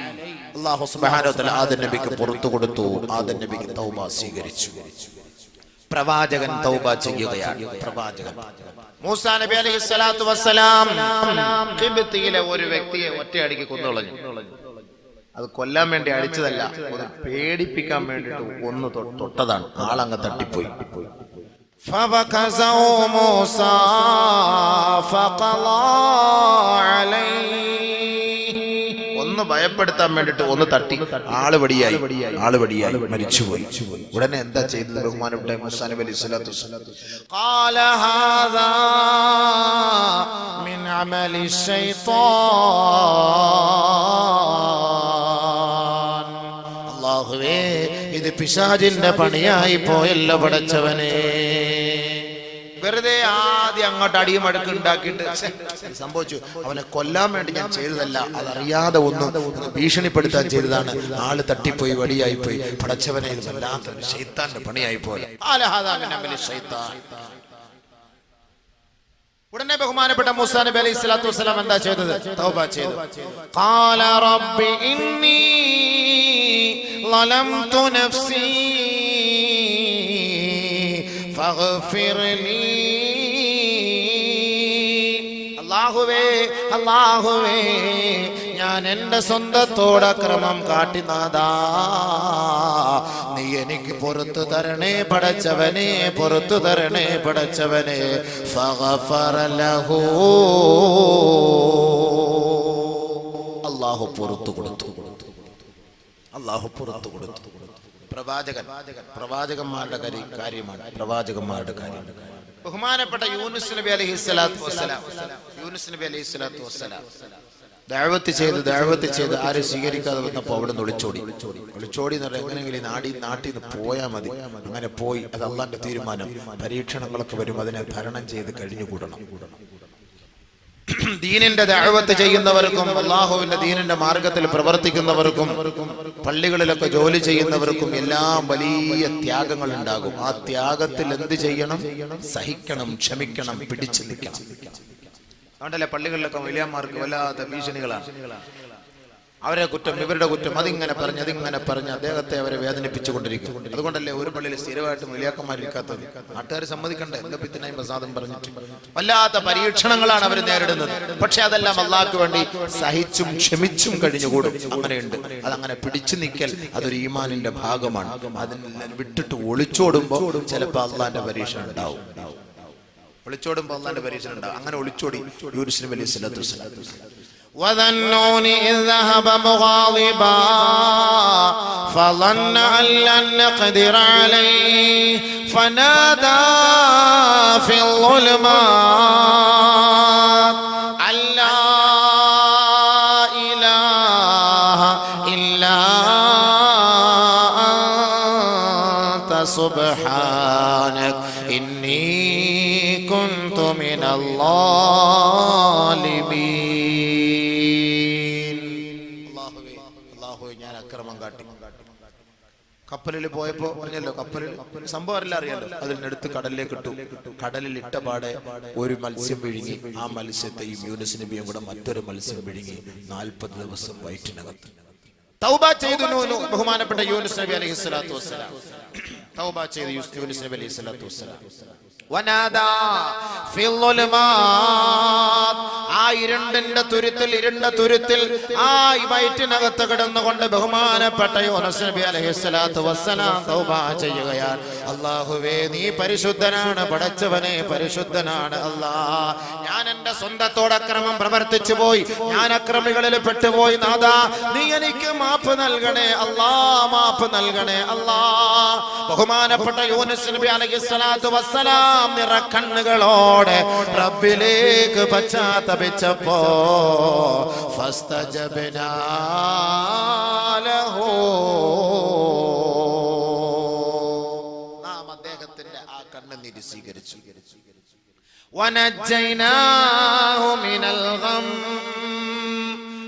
അല്ലാഹു സുബ്ഹാനഹു വ തആല ആദം നബിക്ക് പുറത്തു കൊടുത്തു. ആദം നബിക്ക് തൗബ സ്വീകരിച്ചു. പ്രവാചകൻ തൗബ ചെയ്യുകയാണ്. പ്രവാചകൻ മൂസാ നബി അലൈഹിസ്സലാത്തു വസ്സലാം ഖിബ്തിയിലെ ഒരു വ്യക്തിയെ ഒറ്റയടിക്ക് കൊന്നുകളഞ്ഞു. അത് കൊല്ലാൻ വേണ്ടി അടിച്ചതല്ല, ഒന്ന് പേടിപ്പിക്കാൻ വേണ്ടിട്ട് ഒന്ന് തൊട്ടതാണ്. ആളങ്ങ് തട്ടിപ്പോയി. ഒന്ന് ഭയപ്പെടുത്താൻ വേണ്ടിട്ട് ഒന്ന് തട്ടി, ആള് വടിയായി മരിച്ചുപോയി. ഉടനെ എന്താ ചെയ്തത് ബഹുമാനപ്പെട്ട മൂസാ നബി അലൈഹിസ്സലാത്തു വസ്സലാം? ഖാല ഹാദാ മിൻ അമലി ശൈത്താൻ, അല്ലാഹുവേ ഇത് പിശാചിന്റെ പണിയായി പോയല്ലോ പടച്ചവനെ. വെറുതെ ആദ്യം അങ്ങോട്ട് അടിയും അടുക്കും ഉണ്ടാക്കിയിട്ട് സംഭവിച്ചു. അവനെ കൊല്ലാൻ വേണ്ടി ഞാൻ ചെയ്തതല്ല, അതറിയാതെ ഒന്ന് ഭീഷണിപ്പെടുത്താൻ ചെയ്തതാണ്. ആള് തട്ടിപ്പോയി, വടിയായി പോയി. പടച്ചവനെ ഇത് വല്ലാത്തൊരു ശൈത്താന്റെ പണിയായി പോലെ. ഉടനെ ബഹുമാനപ്പെട്ട മൂസാ നബി അലൈഹിസ്സലാത്തു വസ്സലാം എന്താ ചെയ്തത്? തൗബ ചെയ്തു. ഖാല റബ്ബി ഇന്നി ളലംതു നഫ്സി ഫഗ്ഫിർ ലീ, അല്ലാഹുവേ ഞാൻ എൻ്റെ സ്വന്തത്തോട് അക്രമം കാട്ടി നാഥാ, നീ എനിക്ക് പുറത്തു തരണേ പടച്ചവനെ, പുറത്തു തരണേ പടച്ചവനെ. ഫഗഫറ ലഹു, അല്ലാഹു പുറത്തു കൊടുത്തു. പ്രവാചകന്മാരുടെ കാര്യമാണ്. പ്രവാചകന്മാരുടെ കാര്യം. ബഹുമാനപ്പെട്ട യൂനുസ് നബി അലൈഹിസ്സലാത്തു വസ്സലാം ദഅവത്ത് ചെയ്ത് ആരും സ്വീകരിക്കാതെ വന്നപ്പോൾ അവിടെ നിന്ന് ഒളിച്ചോടി എന്ന് പറഞ്ഞാൽ എങ്ങനെയെങ്കിലും നാട്ടിൽ നിന്ന് പോയാൽ മതി. അങ്ങനെ പോയി. അത് അള്ളാന്റെ തീരുമാനം. പരീക്ഷണങ്ങളൊക്കെ വരും, അതിനെ തരണം ചെയ്ത് കഴിഞ്ഞുകൂടണം. ദീനിന്റെ ദഅവത്ത് ചെയ്യുന്നവർക്കും അല്ലാഹുവിന്റെ ദീനിന്റെ മാർഗത്തിൽ പ്രവർത്തിക്കുന്നവർക്കും പള്ളികളിലൊക്കെ ജോലി ചെയ്യുന്നവർക്കും എല്ലാം വലിയ ത്യാഗങ്ങൾ ഉണ്ടാകും. ആ ത്യാഗത്തിൽ എന്ത് ചെയ്യണം? സഹിക്കണം, ക്ഷമിക്കണം, പിടിച്ചു നിൽക്കണം. അതുകൊണ്ടല്ലേ പള്ളികളിലൊക്കെ വലിയമാർക്ക് വല്ലാത്ത ഭീഷണികളാണ്. അവരെ കുറ്റം, ഇവരുടെ കുറ്റം, അതിങ്ങനെ പറഞ്ഞ് അദ്ദേഹത്തെ അവരെ വേദനിപ്പിച്ചുകൊണ്ടിരിക്കും. അതുകൊണ്ടല്ലേ ഒരു പള്ളിയിൽ സ്ഥിരമായിട്ട് വലിയാക്കന്മാരിക്കാത്തത്. നാട്ടുകാർ സമ്മതിക്കണ്ടേ? എന്താ പിത്തനായും പ്രസാദം പറഞ്ഞിട്ട് വല്ലാത്ത പരീക്ഷണങ്ങളാണ് അവർ നേരിടുന്നത്. പക്ഷെ അതെല്ലാം അള്ളാഹ്ക്ക് വേണ്ടി സഹിച്ചും ക്ഷമിച്ചും കഴിഞ്ഞുകൂടും. അങ്ങനെയുണ്ട്. അതങ്ങനെ പിടിച്ചു നിൽക്കൽ അതൊരു ഈമാനിന്റെ ഭാഗമാണ്. അതിനെ വിട്ടിട്ട് ഒളിച്ചോടുമ്പോൾ ചിലപ്പോൾ അള്ളാന്റെ പരീക്ഷ ഉണ്ടാവും. ഒളിച്ചോടുമ്പോൾ അള്ളാന്റെ പരീക്ഷ ഉണ്ടാവും. അങ്ങനെ ഒളിച്ചോടി യൂനുസ് നബി അലൈഹിസ്സലാത്തു വസ്സലാം. وذنون إذ ذهب مغاضبا فظن أن لن نقدر عليه فنادى في الظلمات أن لا إله إلا أنت سبحانك إني كنت من الظالمين. കപ്പലിൽ പോയപ്പോ പറഞ്ഞല്ലോ, കപ്പലിൽ സംഭവം എല്ലാം അറിയാലോ. അതിനെടുത്ത് കടലിലേക്ക് ഇട്ടു. കടലിൽ ഇട്ട പാടെ ഒരു മത്സ്യം വിഴുങ്ങി. ആ മത്സ്യത്തെയും യൂനുസ് നബിയും കൂടെ മറ്റൊരു മത്സ്യം വിഴുങ്ങി. 40 ദിവസം വയറ്റിനകത്ത്. തൗബ ചെയ്തു ബഹുമാനപ്പെട്ട യൂനുസ് നബി അലൈഹിസ്സലാത്തു വസ്സലാം. തൗബ ചെയ്തു യൂനുസ് നബി അലൈഹിസ്സലാത്തു വസ്സലാം. വനാദാ ഫിൽ ളുലുമാത്, ആ ഇരുണ്ട തുരുത്തിൽ ആ വയറ്റിനകത്ത് കിടന്നുകൊണ്ട് ബഹുമാനപ്പെട്ട യൂനുസ് നബി അലൈഹിസ്സലാത്തു വസ്സലാം തൗബ ചെയ്യുകയാണ്. അല്ലാഹുവേ, നീ പരിശുദ്ധനാണ്, പടച്ചവനെ പരിശുദ്ധനാണ് അല്ലാഹ്. ഞാൻ എന്റെ സ്വന്തത്തോട് അക്രമം പ്രവർത്തിച്ചു പോയി, ഞാൻ അക്രമികളിൽ പെട്ടുപോയി. നാഥാ, നീ എനിക്ക് മാപ്പ് നൽകണേ അല്ലാഹ്, മാപ്പ് നൽകണേ അല്ലാഹ്. ബഹുമാനപ്പെട്ട യൂനുസ് നബി അലൈഹിസ്സലാത്തു വസ്സലാം നിറക്കണ്ണുകളോടെ റബ്ബിലേക്ക് പശ്ചാത്തപിച്ചപ്പോ ഫസ്തജബ്നാ ലഹു, നാം അദ്ദേഹത്തിന്റെ ആ കണ്ണുനീര് സ്വീകരിച്ചു. വനജ്ജൈനാഹു മിനൽ ഗം,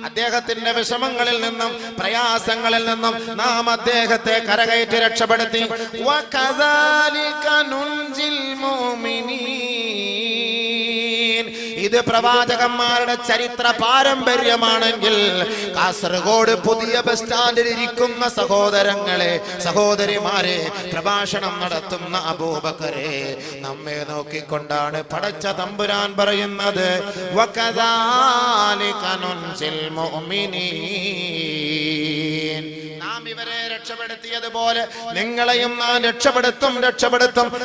അദ്ദേഹത്തിന്റെ വിഷമങ്ങളിൽ നിന്നും പ്രയാസങ്ങളിൽ നിന്നും നാം അദ്ദേഹത്തെ കരകയറ്റി രക്ഷപ്പെടുത്തി. വകദാലിക നുൻജിൽ മുഅ്മിനീൻ, ഇത് പ്രവാചകന്മാരുടെ ചരിത്ര പാരമ്പര്യമാണെങ്കിൽ കാസർഗോഡ് പുതിയ ബസ് സ്റ്റാൻഡിൽ ഇരിക്കുന്ന സഹോദരങ്ങളെ, സഹോദരിമാരെ, പ്രഭാഷണം നടത്തുന്ന അബൂബക്കറെ, നമ്മെ നോക്കിക്കൊണ്ടാണ് പടച്ച തമ്പുരാൻ പറയുന്നത് വകദാലിക നുൻജിൽ മുഅ്മിനീൻ, നാം ഇവരെ രക്ഷപ്പെടുത്തിയതുപോലെ നിങ്ങളെയും നാം രക്ഷപ്പെടുത്തും,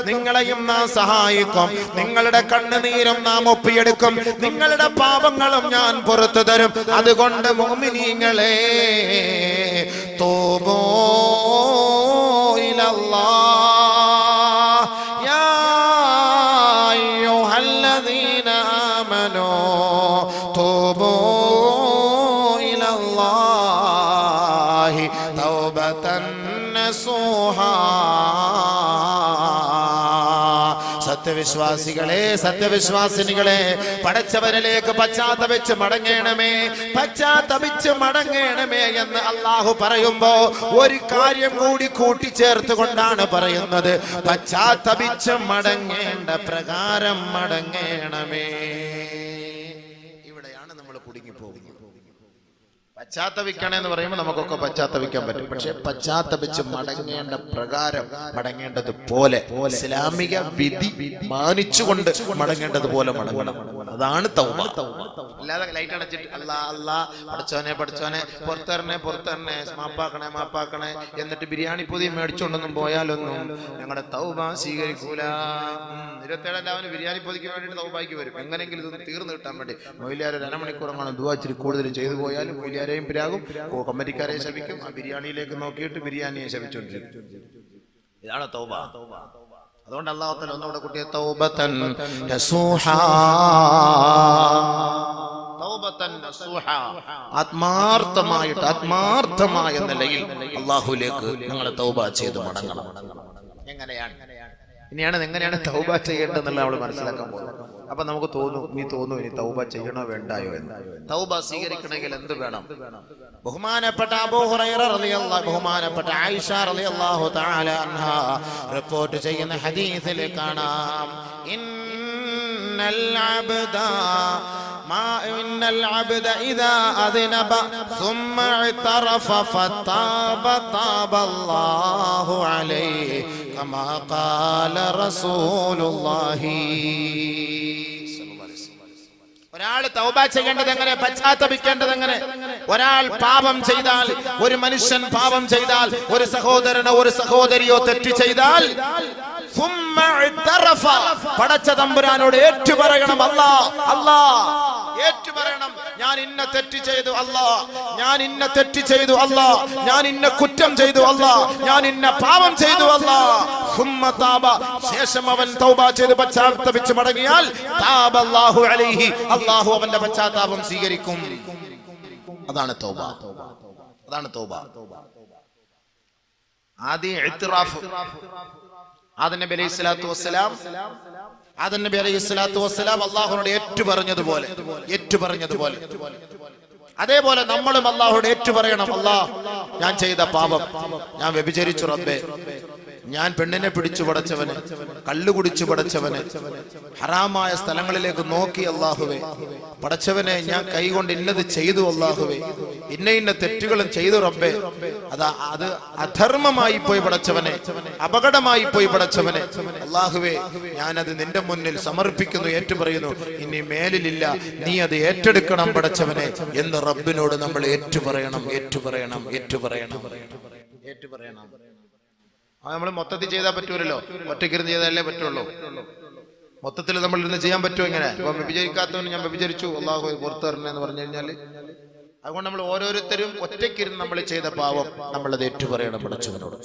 നിങ്ങളെയും നാം സഹായിക്കും. നിങ്ങളുടെ കണ്ണുനീരും നാം ഒപ്പിയെടുക്കും, നിങ്ങളുടെ പാപങ്ങളും ഞാൻ പുറത്തു തരും. അതുകൊണ്ട് മുഅ്മിനീങ്ങളെ, തൂബൂ ഇലല്ലാഹ് യാ അയ്യുഹല്ലദീന ആമനൂ തൂബൂ ഇലല്ലാഹി തൗബതൻ നസൂഹാ. സത്യവിശ്വാസികളെ, സത്യവിശ്വാസിനികളെ, പടച്ചവനിലേക്ക് പശ്ചാത്തപിച്ച് മടങ്ങണമേ എന്ന് അല്ലാഹു പറയുമ്പോ ഒരു കാര്യം കൂടി കൂട്ടിച്ചേർത്തുകൊണ്ടാണ് പറയുന്നത്, പശ്ചാത്തപിച്ച് മടങ്ങേണ്ട പ്രകാരം മടങ്ങണമേ. ഇവിടെയാണ് നമ്മൾ കുടുങ്ങിപ്പോകുന്നത്. പശ്ചാത്തപിക്കണമെന്ന് പറയുമ്പോൾ നമുക്കൊക്കെ പശ്ചാത്തപിക്കാൻ പറ്റും. പക്ഷെ പശ്ചാത്തപിച്ച് മടങ്ങേണ്ട പ്രകാരം, മടങ്ങേണ്ടത് പോലെ, ഇസ്ലാമിക വിധി മാനിച്ചുകൊണ്ട് മടങ്ങേണ്ടത് പോലെ മടങ്ങണം. അതാണ് തൗബ. അല്ലാതെ ലൈറ്റ് അടച്ചിട്ട് അല്ലാ പഠിച്ചോനെ പുറത്തരണേ മാപ്പാക്കണേ എന്നിട്ട് ബിരിയാണി പൊതി മേടിച്ചോണ്ടൊന്നും പോയാലൊന്നും ഞങ്ങളുടെ തൗബ സ്വീകരിക്കൂല. 27 ബിരിയാണി പൊതിക്ക് വേണ്ടിയിട്ട് തൗബായ്ക്ക് വരും. എങ്ങനെങ്കിലും ഇതൊന്ന് തീർന്നു കിട്ടാൻ വേണ്ടി മൊയ്ലിയാർ 1.5 മണിക്കൂറങ്ങാണ് ദുആ ഇച്ചിരി കൂടുതൽ ചെയ്തു പോയാലും മൊയ്ലിയാരെയും പിരാകും, കമ്മിറ്റിക്കാരെയും ശപിക്കും. ആ ബിരിയാണിയിലേക്ക് നോക്കിയിട്ട് ബിരിയാണിയെ ശപിച്ചുകൊണ്ടിരിക്കും. ഇതാണ് തൗബ. അതുകൊണ്ട് അല്ലാഹു തആല ഒന്നുകൂടെ കുട്ടിയെ തൗബതൻ നസൂഹാ, തൗബതൻ നസൂഹാ, ആത്മാർത്ഥമായ നിലയിൽ അല്ലാഹുവിലേക്ക് നിങ്ങൾ തൗബ ചെയ്ത് മടങ്ങണം. എങ്ങനെയാണ് തൗബ ചെയ്യേണ്ടതെന്നുള്ള നമ്മൾ മനസ്സിലാക്കാൻ പോകുന്നത്. അപ്പൊ നമുക്ക് ഇനി തൗബ ചെയ്യണോ വേണ്ടായോ എന്ന്. തൗബ സ്വീകരിക്കണമെങ്കിൽ എന്ത് വേണം? ബഹുമാനപ്പെട്ട അബൂ ഹുറൈറ റളിയല്ലാഹു, ബഹുമാനപ്പെട്ട ആയിഷ റളിയല്ലാഹു തആല അൻഹാ റിപ്പോർട്ട് ചെയ്യുന്ന ഹദീസിൽ കാണാം, ഇന്നൽ അബ്ദ ഇദാ അദ്നബ ثم اعترف فتاب تاب الله عليه كما قال رسول الله. ഒരാൾ തൗബ ചെയ്യേണ്ടത് എങ്ങനെ, പശ്ചാത്തപിക്കേണ്ടത് എങ്ങനെ? ഒരാൾ പാപം ചെയ്താൽ, ഒരു മനുഷ്യൻ പാപം ചെയ്താൽ, ഒരു സഹോദരനോ ഒരു സഹോദരിയോ തെറ്റ് ചെയ്താൽ പടച്ച തമ്പുരാനോട് ഏറ്റുപറയണം, അല്ലാ ഏറ്റുപറയണം, ഞാൻ ഇന്ന തെറ്റ് ചെയ്തു അല്ലാ, ഞാൻ ഇന്ന തെറ്റ് ചെയ്തു അല്ലാ, ഞാൻ ഇന്ന കുറ്റം ചെയ്തു അല്ലാ, ഞാൻ ഇന്ന പാപം ചെയ്തു അല്ലാ. ശേഷം അവൻ തൗബ ചെയ്ത് പശ്ചാത്തപിച്ച് മടങ്ങിയാൽ താബല്ലാഹു അലൈഹി, അല്ലാഹു അവന്റെ പശ്ചാത്താപം സ്വീകരിക്കും. അതാണ് തൗബ, അതാണ് തൗബ. ആദ്യ ഇഅ്തിറാഫ്. ആദം നബി അലൈഹി സ്വലാത്തു വസ്സലാം അല്ലാഹുവിനോട് ഏറ്റുപറഞ്ഞതുപോലെ അതേപോലെ നമ്മളും അല്ലാഹുവോട് ഏറ്റുപറയണം, അല്ലാഹ് ഞാൻ ചെയ്ത പാപം, ഞാൻ വ്യഭിചരിച്ചു റബ്ബേ, ഞാൻ പെണ്ണിനെ പിടിച്ചു പടച്ചവന്, കള്ളു കുടിച്ചു പടച്ചവന്, ഹറാമായ സ്ഥലങ്ങളിലേക്ക് നോക്കി അല്ലാഹുവേ, പടച്ചവനെ ഞാൻ കൈകൊണ്ട് ഇന്നത് ചെയ്തു അല്ലാഹുവേ, ഇന്ന തെറ്റുകളും ചെയ്തു റബ്ബേ, അത് അധർമ്മമായി പോയി പടച്ചവനെ, അപകടമായി പോയി പടച്ചവനെ, അല്ലാഹുവേ ഞാനത് നിന്റെ മുന്നിൽ സമർപ്പിക്കുന്നു, ഏറ്റുപറയുന്നു, ഇനി മേലിലില്ല, നീ അത് ഏറ്റെടുക്കണം പടച്ചവനെ എന്ന് റബ്ബിനോട് നമ്മൾ ഏറ്റുപറയണം. നമ്മൾ മൊത്തത്തിൽ ചെയ്താൽ പറ്റൂലല്ലോ, ഒറ്റയ്ക്കിരുന്ന് ചെയ്താലേ പറ്റുള്ളൂ. മൊത്തത്തിൽ നമ്മൾ ഇരുന്ന് ചെയ്യാൻ പറ്റുമോ? ഇങ്ങനെ ഇപ്പൊ വ്യഭിചരിക്കാത്തവന് ഞാൻ വ്യഭിചരിച്ചു അല്ലാഹു പുറത്തു തരണേ എന്ന് പറഞ്ഞു കഴിഞ്ഞാൽ, അതുകൊണ്ട് നമ്മൾ ഓരോരുത്തരും ഒറ്റയ്ക്കിരുന്ന് നമ്മൾ ചെയ്ത പാവം നമ്മളത് ഏറ്റുപറയണം പടച്ചവനോട്.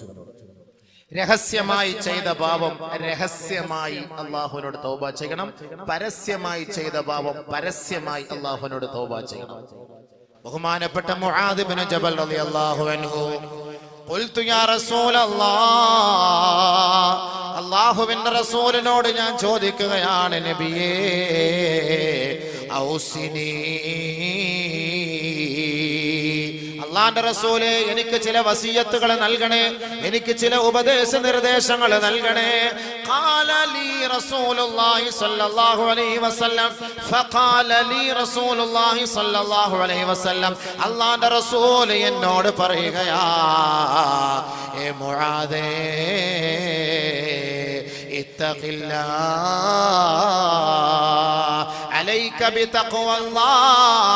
രഹസ്യമായി ചെയ്ത പാപം രഹസ്യമായി അല്ലാഹുവിനോട് തൗബ ചെയ്യണം, പരസ്യമായി ചെയ്ത പാപം പരസ്യമായി അല്ലാഹുവിനോട് തൗബ ചെയ്യണം. ബഹുമാനപ്പെട്ട മുആദ് ഇബ്നു ജബൽ റളിയല്ലാഹു അൻഹു ഖുൽതു യാ റസൂലല്ലാഹ്, അല്ലാഹുവിന്റെ റസൂലിനോട് ഞാൻ ചോദിക്കുകയാണ് നബിയേ, ഔസിനി, അല്ലാഹുവിന്റെ റസൂലേ എനിക്ക് ചില വസിയത്തുകൾ നൽകണേ, എനിക്ക് ചില ഉപദേശ നിർദ്ദേശങ്ങൾ നൽകണേ. ഖാല ലി റസൂലുള്ളാഹി സ്വല്ലല്ലാഹു അലൈഹി വസല്ലം, ഫഖാല ലി റസൂലുള്ളാഹി സ്വല്ലല്ലാഹു അലൈഹി വസല്ലം, അല്ലാഹുവിന്റെ റസൂൽ എന്നോട് പറയുകയാ, ഏ മുആദേ ഇത്തഖില്ലാഹ് അലൈക ബിതഖ്വല്ലാഹ്,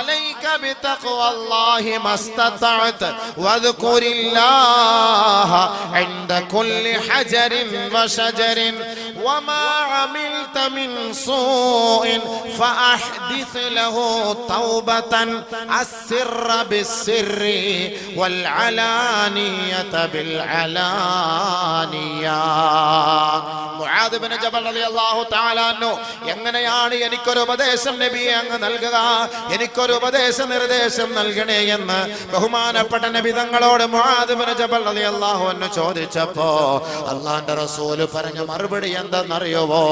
عليك بتقوى الله ما استطعت واذكر الله عند كل حجر وشجر وما عملت من سوء فأحدث له توبة السر بالسر والعلانية بالعلانية. മുആദ് ഇബ്നു ജബൽ റളിയല്ലാഹു തആല അൻഹു എങ്ങനെയാണ് എനിക്കൊരു ഉപദേശം നബിയെ അങ്ങ് നൽകുക, എനിക്കൊരു ഉപദേശ നിർദ്ദേശം നൽകണേ എന്ന് ബഹുമാനപ്പെട്ട നബി തങ്ങളോട് മുആദ് ഇബ്നു ജബൽ റളിയല്ലാഹു അൻഹു ചോദിച്ചപ്പോ അല്ലാഹുവിന്റെ റസൂൽ പറഞ്ഞ മറുപടി എന്തെന്നറിയുമോ?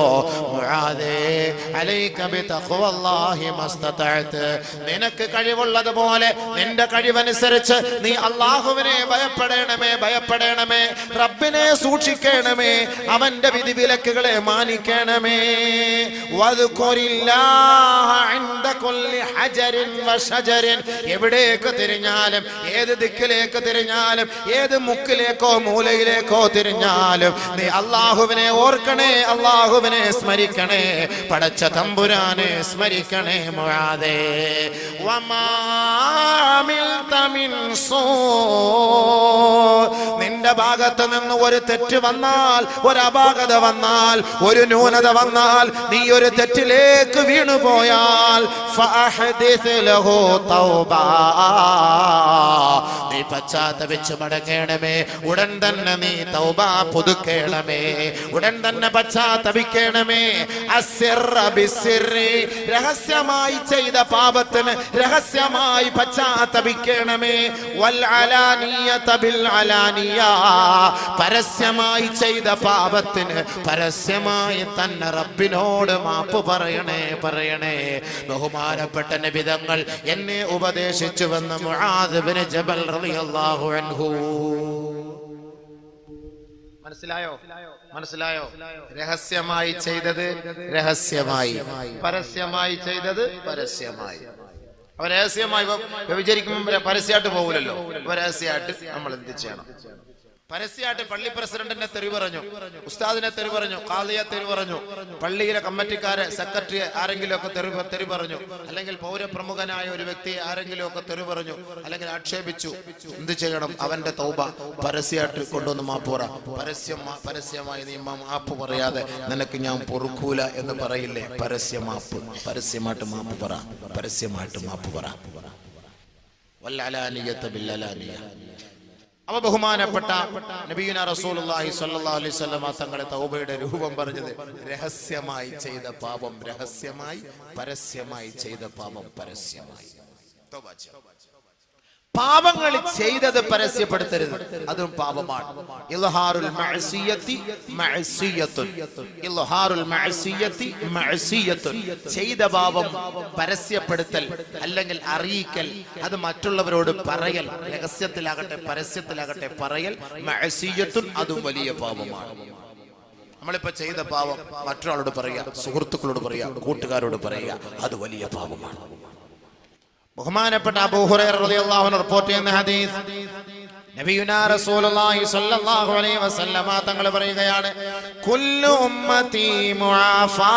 മുആദേ അലൈക ബിതഖ്വല്ലാഹി മസ്തതഅത്, നിനക്ക് കഴിവുള്ളതുപോലെ നിന്റെ കഴിവനുസരിച്ച് നീ അല്ലാഹുവിനെ ഭയപ്പെടണമേ, റബ്ബിനെ സൂക്ഷിക്കണമേ, അവന്റെ വിധിവിലക്കുകളെ മാനിക്കണമേ. വദ്കുരില്ലാഹ ഇൻദ കുല്ലി ഹജരിൻ വശജരിൻ, എവിടേക്ക് തിരിഞ്ഞാലും, ഏത് ദിക്കിലേക്ക് തിരിഞ്ഞാലും, ഏത് മുക്കിലേക്കോ മൂലയിലേക്കോ തിരിഞ്ഞാലും നീ അല്ലാഹുവിനെ ഓർക്കണേ, അല്ലാഹുവിനെ സ്മരിക്കണേ, പടച്ച തമ്പുരാനെ സ്മരിക്കണേ. മുആദേ വമാ അമിൽത മിൻ സൂ, നിന്റെ ഭാഗത്ത് നിന്ന് ഒരു തെറ്റ് വന്നാൽ, ഒരു അപാകത വന്നാൽ, ഒരു ന്യൂനത വന്നാൽ, നീ ഒരു തെറ്റിലേക്ക് വീണുപോയാൽ ഫഅഹ്ദിസ് ലഹു തൗബ, നീ പശ്ചാത്തപിച്ച് മടങ്ങണമേ, ഉടൻ തന്നെ നീ തൗബ പുതുക്കണമേ, ഉടൻ തന്നെ പശ്ചാത്തപിക്കണമേ. അസ്സിർറ ബിസ്സിർരി, രഹസ്യമായി ചെയ്ത പാപത്തിന് രഹസ്യമായി പശ്ചാത്തപിക്കണമേ. വൽ അലാനിയത ബിൽ അലാനിയ, പരസ്യമായി ചെയ്ത പാപത്തിന് പരസ്യമായി തന്നെ റബ്ബിനോട് മാപ്പ് പറയണേ. ബഹുമാനപ്പെട്ട നബി തങ്ങൾ എന്നെ ഉപദേശിച്ചുവെന്ന് മുആദ് ഇബ്നു ജബൽ റളിയല്ലാഹു അൻഹു. മനസ്സിലായോ? രഹസ്യമായി ചെയ്തത് രഹസ്യമായി, പരസ്യമായി ചെയ്തത് പരസ്യമായി. അപ്പൊ രഹസ്യമായി വ്യഭിചരിക്കുമ്പോൾ പരസ്യമായിട്ട് പോകില്ലല്ലോ, രഹസ്യമായിട്ട് നമ്മൾ എന്ത് ചെയ്യണം? പരസ്യമായിട്ട് പള്ളി പ്രസിഡന്റിനെ തെറി പറഞ്ഞു, ഉസ്താദിനെ തെറി പറഞ്ഞു, ഖാദിയെ തെറി പറഞ്ഞു, പള്ളിയിലെ കമ്മിറ്റിക്കാരെ, സെക്രട്ടറിയെ ആരെങ്കിലും ഒക്കെ തെറി പറഞ്ഞു, അല്ലെങ്കിൽ പൗരപ്രമുഖനായ ഒരു വ്യക്തിയെ ആരെങ്കിലും ഒക്കെ തെറി പറഞ്ഞു, അല്ലെങ്കിൽ ആക്ഷേപിച്ചു. എന്ത് ചെയ്യണം? അവന്റെ തൗബ പരസ്യമായിട്ട് കൊണ്ടുവന്ന് മാപ്പ് പറ. പരസ്യമായി നീ മാപ്പ് പറയാതെ നിനക്ക് ഞാൻ പൊറുക്കൂല എന്ന് പറയില്ലേ? പരസ്യമായിട്ട് മാപ്പ് പറ. പരസ്യമായിട്ട് മാപ്പ് പറ. വല്ലലാനിയത ബില്ലലാനിയ. അവ ബഹുമാനപ്പെട്ട നബിയുനാ റസൂലുള്ളാഹി സ്വല്ലല്ലാഹു അലൈഹി വസല്ലമ തങ്ങളുടെ തൗബയുടെ രൂപം പറഞ്ഞത് രഹസ്യമായി ചെയ്ത പാപം രഹസ്യമായി, പരസ്യമായി ചെയ്ത പാപം പരസ്യമായി. തൗബ ചെയ്യണം. പാപങ്ങൾ ചെയ്തത് പരസ്യപ്പെടുത്തരുത്, അതും പാപമാണ്. ഇൽഹാറുൽ മഅസിയത്തി മഅസിയത്തുൻ. ഇൽഹാറുൽ മഅസിയത്തി മഅസിയത്തുൻ. ചെയ്ത പാപം പരസ്യപ്പെടുത്തൽ അല്ലെങ്കിൽ അറിയിക്കൽ, അത് മറ്റുള്ളവരോട് പറയൽ, രഹസ്യത്തിലാകട്ടെ പരസ്യത്തിലാകട്ടെ പറയൽ മഅസിയത്തുൻ, അതും വലിയ പാപമാണ്. നമ്മളിപ്പോ ചെയ്ത പാപം മറ്റൊരാളോട് പറയുക, സുഹൃത്തുക്കളോട് പറയുക, കൂട്ടുകാരോട് പറയുക, അത് വലിയ പാപമാണ്. ബഹുമാനപ്പെട്ട അബൂ ഹുറൈറ റളിയല്ലാഹു അൻഹു റിപ്പോർട്ട് ചെയ്യുന്ന ഹദീസ്, നബിയുനാ റസൂലുള്ളാഹി സ്വല്ലല്ലാഹു അലൈഹി വസല്ലമ തങ്ങൾ പറയുകയാണ്, കുല്ലു ഉമ്മത്തി മുആഫാ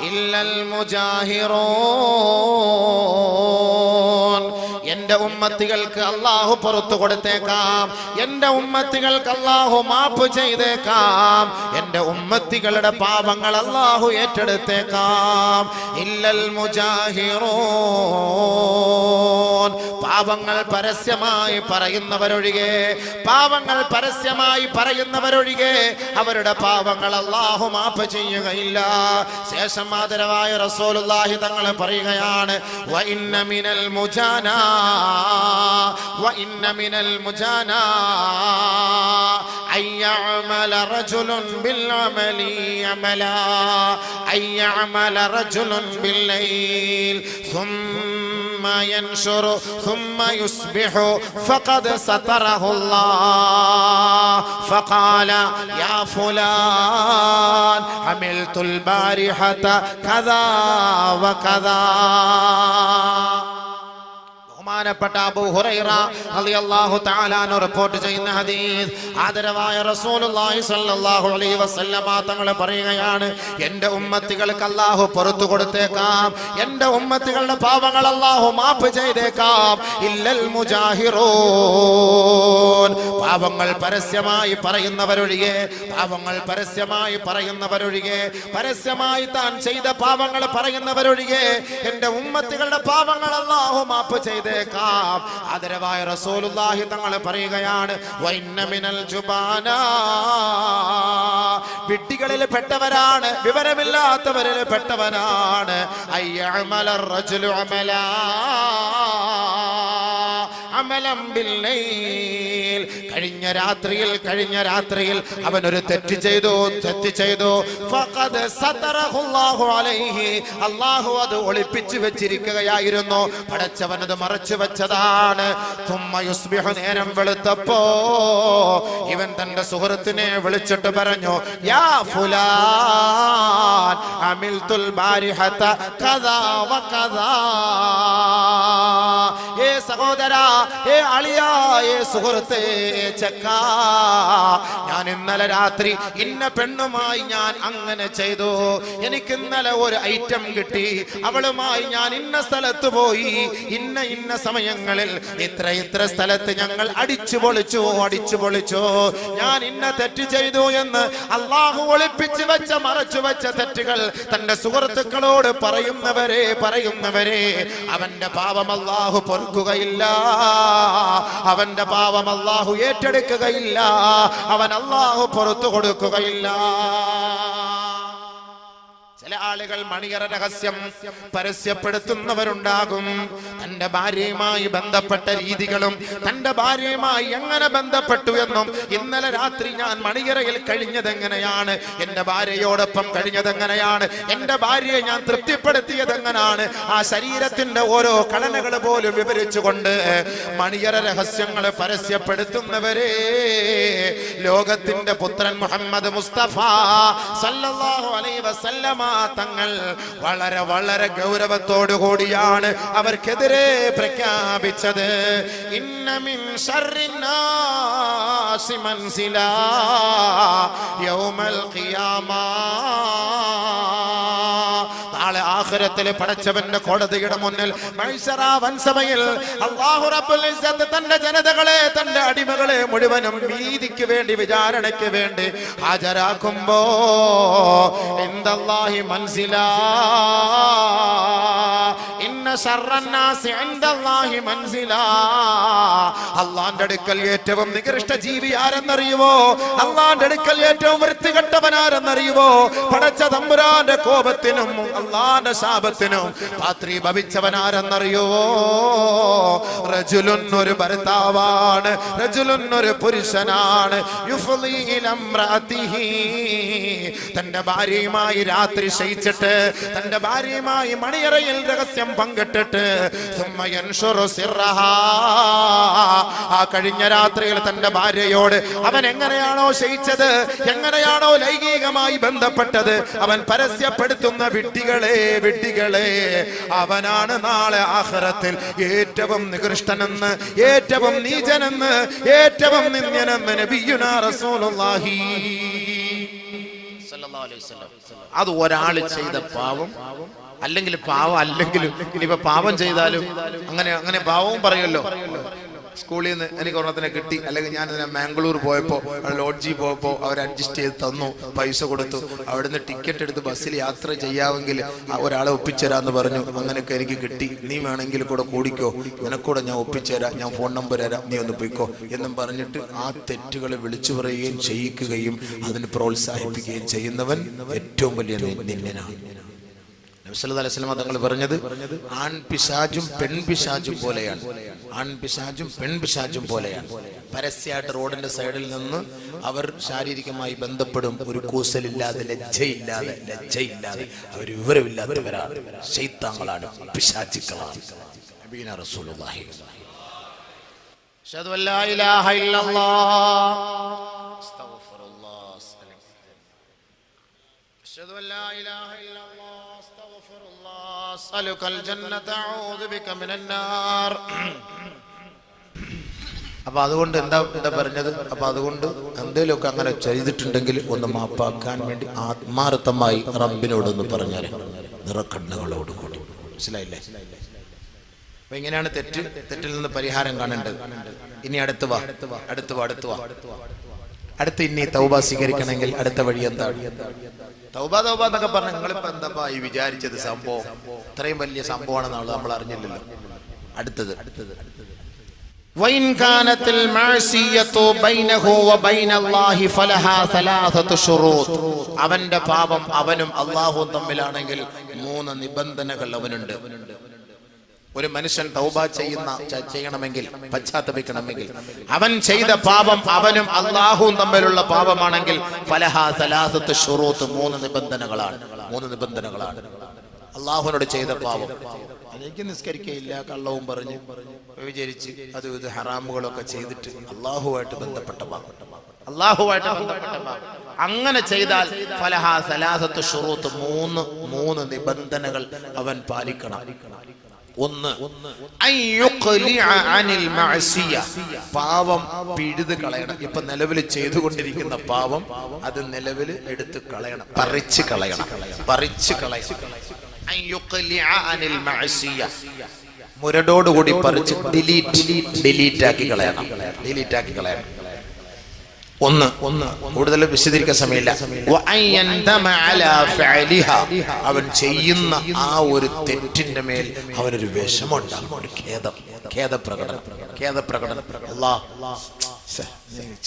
ഇല്ലൽ മുജാഹിറൂൻ. എന്റെ ഉമ്മത്തികൾക്ക് അല്ലാഹു പുറത്തു കൊടുത്തേക്കാം, എന്റെ ഉമ്മത്തികൾക്ക് അല്ലാഹു മാപ്പ് ചെയ്തേക്കാം, എന്റെ ഉമ്മത്തികളുടെ പാപങ്ങൾ അല്ലാഹു ഏറ്റെടുത്തേക്കാം. ഇല്ലൽ മുജാഹിറൂൻ. പാപങ്ങൾ പരസ്യമായി പറയുന്നവരൊഴികെ, പാപങ്ങൾ പരസ്യമായി പറയുന്നവരൊഴികെ അവരുടെ പാപങ്ങൾ അല്ലാഹു മാപ്പ് ചെയ്യുകയില്ല. ശേഷം ആദരവായ റസൂലുള്ളാഹി തങ്ങൾ പറയുകയാണ്, വ ഇന്ന മിനൽ മുജാനാ وإن من المجانا أن يعمل رجل بالعمل عملا أن يعمل رجل بالليل ثم ينشر ثم يصبح فقد ستره الله فقال يا فلان عملت البارحة كذا وكذا. ബഹുമാനപ്പെട്ട അബൂ ഹുറൈറ റളിയല്ലാഹു തആല അൻഹു റിപ്പോർട്ട് ചെയ്യുന്ന ഹദീസ്, ആദരവായ റസൂലുള്ളാഹി സ്വല്ലല്ലാഹു അലൈഹി വസല്ലമ തങ്ങൾ പറയുകയാണ്, എൻ്റെ ഉമ്മത്തികൾക്ക് അല്ലാഹു പുറത്തു കൊടുത്തേക്കാം, എൻ്റെ ഉമ്മത്തികളുടെ പാപങ്ങൾ അല്ലാഹു മാപ്പ് ചെയ്തേക്കാം. ഇല്ലൽ മുജാഹിറൂൻ. പാപങ്ങൾ പരസ്യമായി പറയുന്നവരൊഴികെ, പാപങ്ങൾ പരസ്യമായി പറയുന്നവരൊഴികെ, പരസ്യമായി താൻ ചെയ്ത പാപങ്ങൾ പറയുന്നവരൊഴികെ എൻ്റെ ഉമ്മത്തികളുടെ പാപങ്ങൾ അല്ലാഹു മാപ്പ് ചെയ്തേക്കാം. ആദരവായ റസൂലുള്ളാഹി തങ്ങൾ പറയുകയാണ്, വഇന്ന മിനൽ ജുബാനാ. വിഡ്ഢികളിൽ പെട്ടവരാണ്, വിവരമില്ലാത്തവരിൽ പെട്ടവനാണ്. അയ്യഅമലർ റജുലു അമലാ അമലം ബില്ലൈൽ. കഴിഞ്ഞ രാത്രിയിൽ അവനൊരു തെറ്റ് ചെയ്തു. ഫഖദ് സതറഹുല്ലാഹു അലൈഹി. അല്ലാഹു അത് ഒളിപ്പിച്ചു വെച്ചിരിക്കുകയായിരുന്നു, പടച്ചവൻ അത് മറച്ചു വെച്ചതാണ്. തുമ്മ യുസ്ബിഹു. നേരം വെളുത്തപ്പോ ഇവൻ തന്റെ സുഹൃത്തിനെ വിളിച്ചിട്ട് പറഞ്ഞു, യാ ഫുലാൻ അമിൽതുൽ ബാരിഹത കദാ വകദാ. ഏ സഹോദരാ, ഏ അളിയാ, ഏ സുഹൃത്തേ, ചെക്ക, ഞാൻ ഇന്നലെ രാത്രി ഇന്ന പെണ്ണുമായി ഞാൻ അങ്ങനെ ചെയ്തു. എനിക്ക് ഇന്നലെ ഒരു ഐറ്റം കിട്ടി, അവളുമായി ഞാൻ ഇന്ന സ്ഥലത്ത് പോയി, ഇന്ന സമയങ്ങളിൽ ഇത്ര സ്ഥലത്ത് ഞങ്ങൾ അടിച്ചു പൊളിച്ചു. ഞാൻ ഇന്ന തെറ്റ് ചെയ്തു എന്ന് അല്ലാഹു ഒളിപ്പിച്ചു വെച്ച, മറച്ചു വെച്ച തെറ്റുകൾ തന്റെ സുഹൃത്തുക്കളോട് പറയുന്നവരെ അവന്റെ പാപം അല്ലാഹു പൊറുക്കുകയില്ല, അവന്റെ പാപം അല്ലാഹു ഏറ്റെടുക്കുകയില്ല, അവൻ അല്ലാഹു പുറത്തു കൊടുക്കുകയില്ല. ചില ആളുകൾ മണിയറ രഹസ്യം പരസ്യപ്പെടുത്തുന്നവരുണ്ടാകും. തന്റെ ഭാര്യയുമായി ബന്ധപ്പെട്ട രീതികളും, തന്റെ ഭാര്യയുമായി എങ്ങനെ ബന്ധപ്പെട്ടു എന്നും, ഇന്നലെ രാത്രി ഞാൻ മണിയറയിൽ കഴിഞ്ഞതെങ്ങനെയാണ്, എന്റെ ഭാര്യയോടൊപ്പം കഴിഞ്ഞതെങ്ങനെയാണ്, എന്റെ ഭാര്യയെ ഞാൻ തൃപ്തിപ്പെടുത്തിയതെങ്ങനെയാണ്, ആ ശരീരത്തിന്റെ ഓരോ ഘടനകൾ പോലും വിവരിച്ചുകൊണ്ട് മണിയറ രഹസ്യങ്ങൾ പരസ്യപ്പെടുത്തുന്നവരെ ലോകത്തിന്റെ പുത്രൻ മുഹമ്മദ് മുസ്തഫ സല്ലല്ലാഹു അലൈഹി വസല്ലമ തങ്ങൾ വളരെ വളരെ ഗൗരവത്തോടു കൂടിയാണ് അവർക്കെതിരെ പ്രഖ്യാപിച്ചത്. ഇന്ന മിൻ ശർരിന്നാസി മൻസിലാ യൗമൽ ഖിയാമ. നാളെ ആഖിറത്തിൽ പടച്ചവന്റെ കോടതിയുടെ മുന്നിൽ മഹ്ശറ വൻസഭയിൽ അല്ലാഹു റബ്ബുൽ ഇസ്സത്ത് തന്റെ ജനതകളെ, തന്റെ അടിമകളെ മുഴുവനും നീതിക്ക് വേണ്ടി, വിചാരണയ്ക്ക് വേണ്ടി ഹാജരാക്കുമ്പോ ഇൻദല്ലാഹി മൻസിലാ ഇന്ന ശർറന്നാസി ഇൻദല്ലാഹി മൻസിലാ. അല്ലാഹുവിന്റെ അടുക്കൽ ഏറ്റവും നികൃഷ്ട ജീവി ആരെന്നറിയുമോ? അല്ലാഹുവിന്റെ അടുക്കൽ ഏറ്റവും വൃത്തികെട്ടവൻ ആരെന്നറിയുമോ? പടച്ച തമ്പുരാന്റെ കോപത്തിനും അല്ലാഹുവിന്റെ ശാപത്തിനും പാത്രി ഭവിച്ചവൻ ആരെന്നറിയുമോ? റജുലുൻ ഒരു ഭർത്താവാണ്, റജുലുൻ ഒരു പുരുഷനാണ്. യുഫ്ളി ഇലാ ഇംറഅതിഹി, തന്റെ ഭാര്യയുമായി രാത്രി ശയിച്ചിട്ട്, തന്റെ ഭാര്യയുമായി മണിയറയിൽ രഹസ്യം പങ്കിട്ടിട്ട്, ആ കഴിഞ്ഞ രാത്രിയിൽ തന്റെ ഭാര്യയോട് അവൻ എങ്ങനെയാണോ ശയിച്ചത്, എങ്ങനെയാണോ ലൈംഗികമായി ബന്ധപ്പെട്ടത്, അവൻ പരസ്യപ്പെടുത്തുന്ന വിഡ്ഢികളെ അവനാണ് നാളെ ആഖിറത്തിൽ ഏറ്റവും നികൃഷ്ടനെന്ന്, ഏറ്റവും നീചനെന്ന്, ഏറ്റവും നിന്ദ്യനെന്ന് നബിയുനാ റസൂലുള്ളാഹി സ്വല്ലല്ലാഹു അലൈഹി വസല്ലം. അത് ഒരാൾ ചെയ്ത പാവം, അല്ലെങ്കിൽ പാവം അല്ലെങ്കിലും ഇനിയിപ്പോ പാവം ചെയ്താലും അങ്ങനെ പാവവും പറയുമല്ലോ. സ്കൂളിൽ നിന്ന് എനിക്ക് ഒരെണ്ണത്തിനെ കിട്ടി, അല്ലെങ്കിൽ ഞാൻ മാംഗ്ലൂർ പോയപ്പോൾ ലോഡ്ജിൽ പോയപ്പോൾ അവർ അഡ്ജസ്റ്റ് ചെയ്ത് തന്നു, പൈസ കൊടുത്തു, അവിടുന്ന് ടിക്കറ്റ് എടുത്ത് ബസ്സിൽ യാത്ര ചെയ്യാമെങ്കിൽ ഒരാളെ ഒപ്പിച്ചേരാന്ന് പറഞ്ഞു. അങ്ങനെയൊക്കെ എനിക്ക് കിട്ടി, നീ വേണമെങ്കിൽ കൂടെ കൂടിക്കോ, നിനക്കൂടെ ഞാൻ ഒപ്പിച്ചേരാം, ഞാൻ ഫോൺ നമ്പർ തരാം, നീ ഒന്ന് പോയിക്കോ എന്നും പറഞ്ഞിട്ട് ആ തെറ്റുകളെ വിളിച്ചു പറയുകയും ചെയ്യിക്കുകയും അതിന് പ്രോത്സാഹിപ്പിക്കുകയും ചെയ്യുന്നവൻ ഏറ്റവും വലിയ നിന്ദനാണ്. നബി സല്ലല്ലാഹു അലൈഹി വസല്ലം തങ്ങൾ പറഞ്ഞത് ആൺപിശാചും പെൺപിശാചും പോലെയാണ്. ആൺപിശാചും പെൺപിശാചും പോലെയാണ്. പരസ്യമായിട്ട് റോഡിന്റെ സൈഡിൽ നിന്ന് അവർ ശാരീരികമായി ബന്ധപ്പെടും. ഒരു കൂസലില്ലാതെ, ലജ്ജയില്ലാതെ അവർ വിവരമില്ലാത്തവരാണ്, ശൈത്താന്കളാണ്, പിശാചുക്കളാണ്. നബിയുനാ റസൂലുള്ളാഹി അശ്ഹദു അല്ലാ ഇലാഹ ഇല്ലല്ലാഹ് അസ്തഗ്ഫിറുല്ലാഹ് അശ്ഹദു അല്ലാ ഇലാഹ ഇല്ലല്ലാഹ് അസ്തഗ്ഫിറുല്ലാഹ് അസ്അലുകൽ ജന്നത അഊദു ബിക മിനൻ നാർ. അപ്പൊ അതുകൊണ്ട് എന്താ പറഞ്ഞത്? അപ്പൊ അതുകൊണ്ട് എന്തെങ്കിലുമൊക്കെ അങ്ങനെ ചെയ്തിട്ടുണ്ടെങ്കിൽ ഒന്ന് മാപ്പാക്കാൻ വേണ്ടി ആത്മാർത്ഥമായി റബ്ബിനോടൊന്ന് പറഞ്ഞാൽ നിറക്കണ്ണുകളോടുകൂടി. മനസ്സിലായില്ലേ? അപ്പൊ ഇങ്ങനെയാണ് തെറ്റിൽ നിന്ന് പരിഹാരം കാണേണ്ടത്. ഇനി അടുത്ത് വാ. അടുത്ത് ഇനി തൗബ സ്വീകരിക്കണമെങ്കിൽ അടുത്ത വഴി എന്താണ്? തൗബ എന്നൊക്കെ പറഞ്ഞ നിങ്ങളിപ്പോ എന്താ ഈ വിചാരിച്ചത്? സംഭവം ഇത്രയും വലിയ സംഭവമാണെന്നുള്ളത് നമ്മൾ അറിഞ്ഞില്ലല്ലോ. അടുത്തത് وإن كانت المعصية بينه وبين الله فلها ثلاثة شروط. അവന്റെ പാപം അവനും അല്ലാഹുവും തമ്മിലാണെങ്കിൽ 3 നിബന്ധനകൾ അവനുണ്ട്. ഒരു മനുഷ്യൻ തൗബ ചെയ്യണമെങ്കിൽ, പശ്ചാത്തപിക്കണമെങ്കിൽ, അവൻ ചെയ്ത പാപം അവനും അല്ലാഹുവും തമ്മിലുള്ള പാപമാണെങ്കിൽ ഫലഹാ സലാസത്ത് ശുറൂത്ത്, 3 നിബന്ധനകളാണ്. അല്ലാഹുവിനോട് ചെയ്ത പാപം, എനിക്ക് നിസ്കരിക്കയില്ല, കള്ളവും പറഞ്ഞ് വിചാരിച്ച് അത് ഇത് ഹറാമുകളൊക്കെ ചെയ്തിട്ട് അല്ലാഹുവായിട്ട് ബന്ധപ്പെട്ട പാപം, അങ്ങനെ ചെയ്താൽ ഫലഹാ സലാസത്ത് ശുറൂത്ത്, 3 നിബന്ധനകൾ അവൻ പാലിക്കണം. ഒന്ന്, പാവം പിഴുത് കളയണം. ഇപ്പൊ നിലവിൽ ചെയ്തുകൊണ്ടിരിക്കുന്ന പാവം അത് നിലവിൽ എടുത്ത് കളയണം, പറിച്ച് കളയണം. മുരടോടുകൂടി പറിച്ച് ഡിലീറ്റ് ആക്കി കളയണം. ഒന്ന് കൂടുതൽ വിശദീകരിക്കാൻ സമയമില്ല. അവൻ ചെയ്യുന്ന ആ ഒരു തെറ്റിന്റെ മേൽ അവനൊരു വിഷമമുണ്ടാകും, ഒരു ഖേദപ്രകടനം.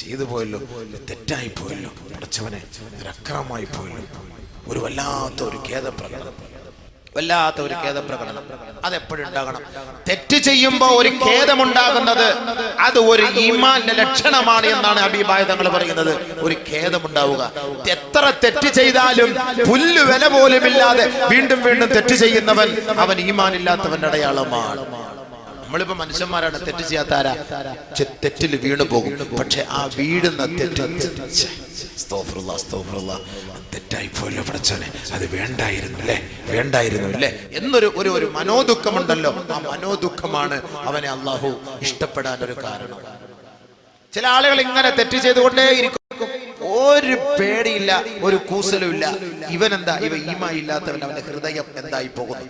ചെയ്തു പോയല്ലോ, തെറ്റായി പോയല്ലോ, പഠിച്ചവനെ ഒരു അക്രമമായി പോയല്ലോ, ഒരു വല്ലാത്ത ഒരു ഖേദപ്രകടനം. അതെപ്പോഴും ഉണ്ടാകണം. തെറ്റ് ചെയ്യുമ്പോ ഒരു ഖേദമുണ്ടാകുന്നത് അത് ഒരു ഈമാന്റെ ലക്ഷണമാണ് എന്നാണ് ഹബീബായ തങ്ങൾ പറയുന്നത്. ഒരു ഖേദമുണ്ടാവുക. എത്ര തെറ്റ് ചെയ്താലും പുല്ല് വില പോലുമില്ലാതെ വീണ്ടും തെറ്റ് ചെയ്യുന്നവൻ അവൻ ഈമാൻ ഇല്ലാത്തവന്റെ അടയാളമാണ്. നമ്മളിപ്പോ മനുഷ്യന്മാരാണ്, തെറ്റ് ചെയ്യാത്ത ആരാ? തെറ്റിൽ വീണു പോകും. പക്ഷെ ആ വീഴുന്ന തെറ്റായി പോയല്ലോ പടച്ചോനെ, അത് വേണ്ടായിരുന്നു അല്ലേ എന്നൊരു ഒരു മനോദുഃഖമുണ്ടല്ലോ. ആ മനോദുഃഖമാണ് അവനെ അള്ളാഹു ഇഷ്ടപ്പെടാൻ ഒരു കാരണം. ചില ആളുകൾ ഇങ്ങനെ തെറ്റ് ചെയ്തുകൊണ്ടേ ഇരിക്കും, ഒരു പേടിയില്ല, ഒരു കൂസലും ഇല്ല. ഇവനെന്താ? ഈമാൻ ഇല്ലാത്തവൻ, അവന്റെ ഹൃദയം എന്തായി പോകുന്നു?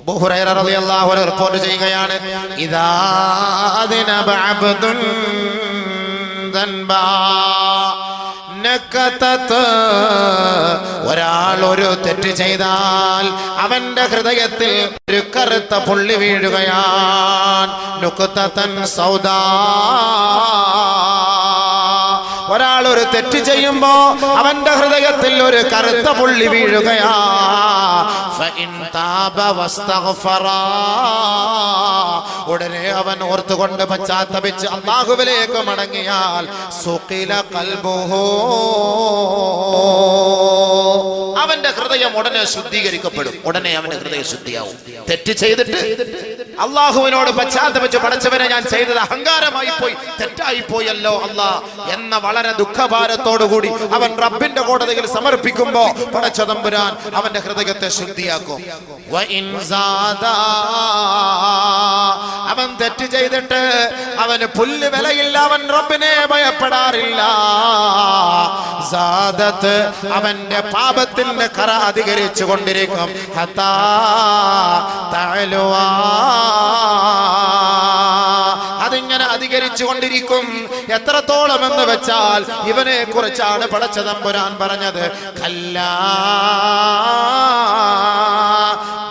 അബൂ ഹുറൈറ റളിയല്ലാഹു അൻഹു റിപ്പോർട്ട് ചെയ്യുകയാണ്, ഇദാ അദ്നബ അബ്ദുൻ ദൻബാ നകതത്, ഒരാൾ ഒരു തെറ്റ് ചെയ്താൽ അവന്റെ ഹൃദയത്തിൽ ഒരു കറുത്ത പുള്ളി വീഴുകയാണ്. നുക്തതൻ സൗദാ, ഒരാൾ ഒരു തെറ്റ് ചെയ്യുമ്പോ അവന്റെ ഹൃദയത്തിൽ ഒരു കറുത്ത പുള്ളി വീഴുകയാ. ഉടനെ അവൻ ഓർത്തുകൊണ്ട് പശ്ചാത്തപിച്ച് അല്ലാഹുവിലേക്ക് മടങ്ങിയാൽ സുഖില ഖൽബുഹു, അവന്റെ ഹൃദയം ഉടനെ ശുദ്ധീകരിക്കപ്പെടും. ഉടനെ അവന്റെ ഹൃദയം ശുദ്ധിയാവും. തെറ്റ് ചെയ്തിട്ട് അള്ളാഹുവിനോട് പശ്ചാത്തപിച്ച്, പടച്ചവനെ ഞാൻ ചെയ്തത് അഹങ്കാരമായി പോയി, തെറ്റായി പോയല്ലോ അല്ലാ എന്ന വളരെ ദുഃഖഭാരത്തോടുകൂടി അവൻ റബ്ബിന്റെ കോടതിയിൽ സമർപ്പിക്കുമ്പോ പടച്ചതമ്പുരാൻ അവന്റെ ഹൃദയത്തെ ശുദ്ധിയാക്കും. അവൻ തെറ്റ് ചെയ്തിട്ട് അവന് പുല്ല് വിലയില്ല, അവൻ റബ്ബിനെ ഭയപ്പെടാറില്ല. സാദത്ത്, അവന്റെ പാപത്തിന്റെ കറ അധികരിച്ചു കൊണ്ടിരിക്കും. ഹത്താ തഅലുവാ, അതിങ്ങനെ അധികരിച്ചു കൊണ്ടിരിക്കും. എത്രത്തോളം എന്ന് വെച്ചാൽ ഇവനെ കുറിച്ചാണ് പടച്ചതമ്പുരാൻ പറഞ്ഞത്, കല്ലാ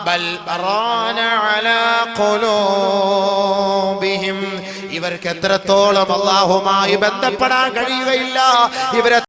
ബൽ ബറാന അലാ ഖുലൂബിഹിം, ഇവർക്ക് എത്രത്തോളം അല്ലാഹുമായി ബന്ധപ്പെടാൻ കഴിയുകയില്ല, ഇവരെ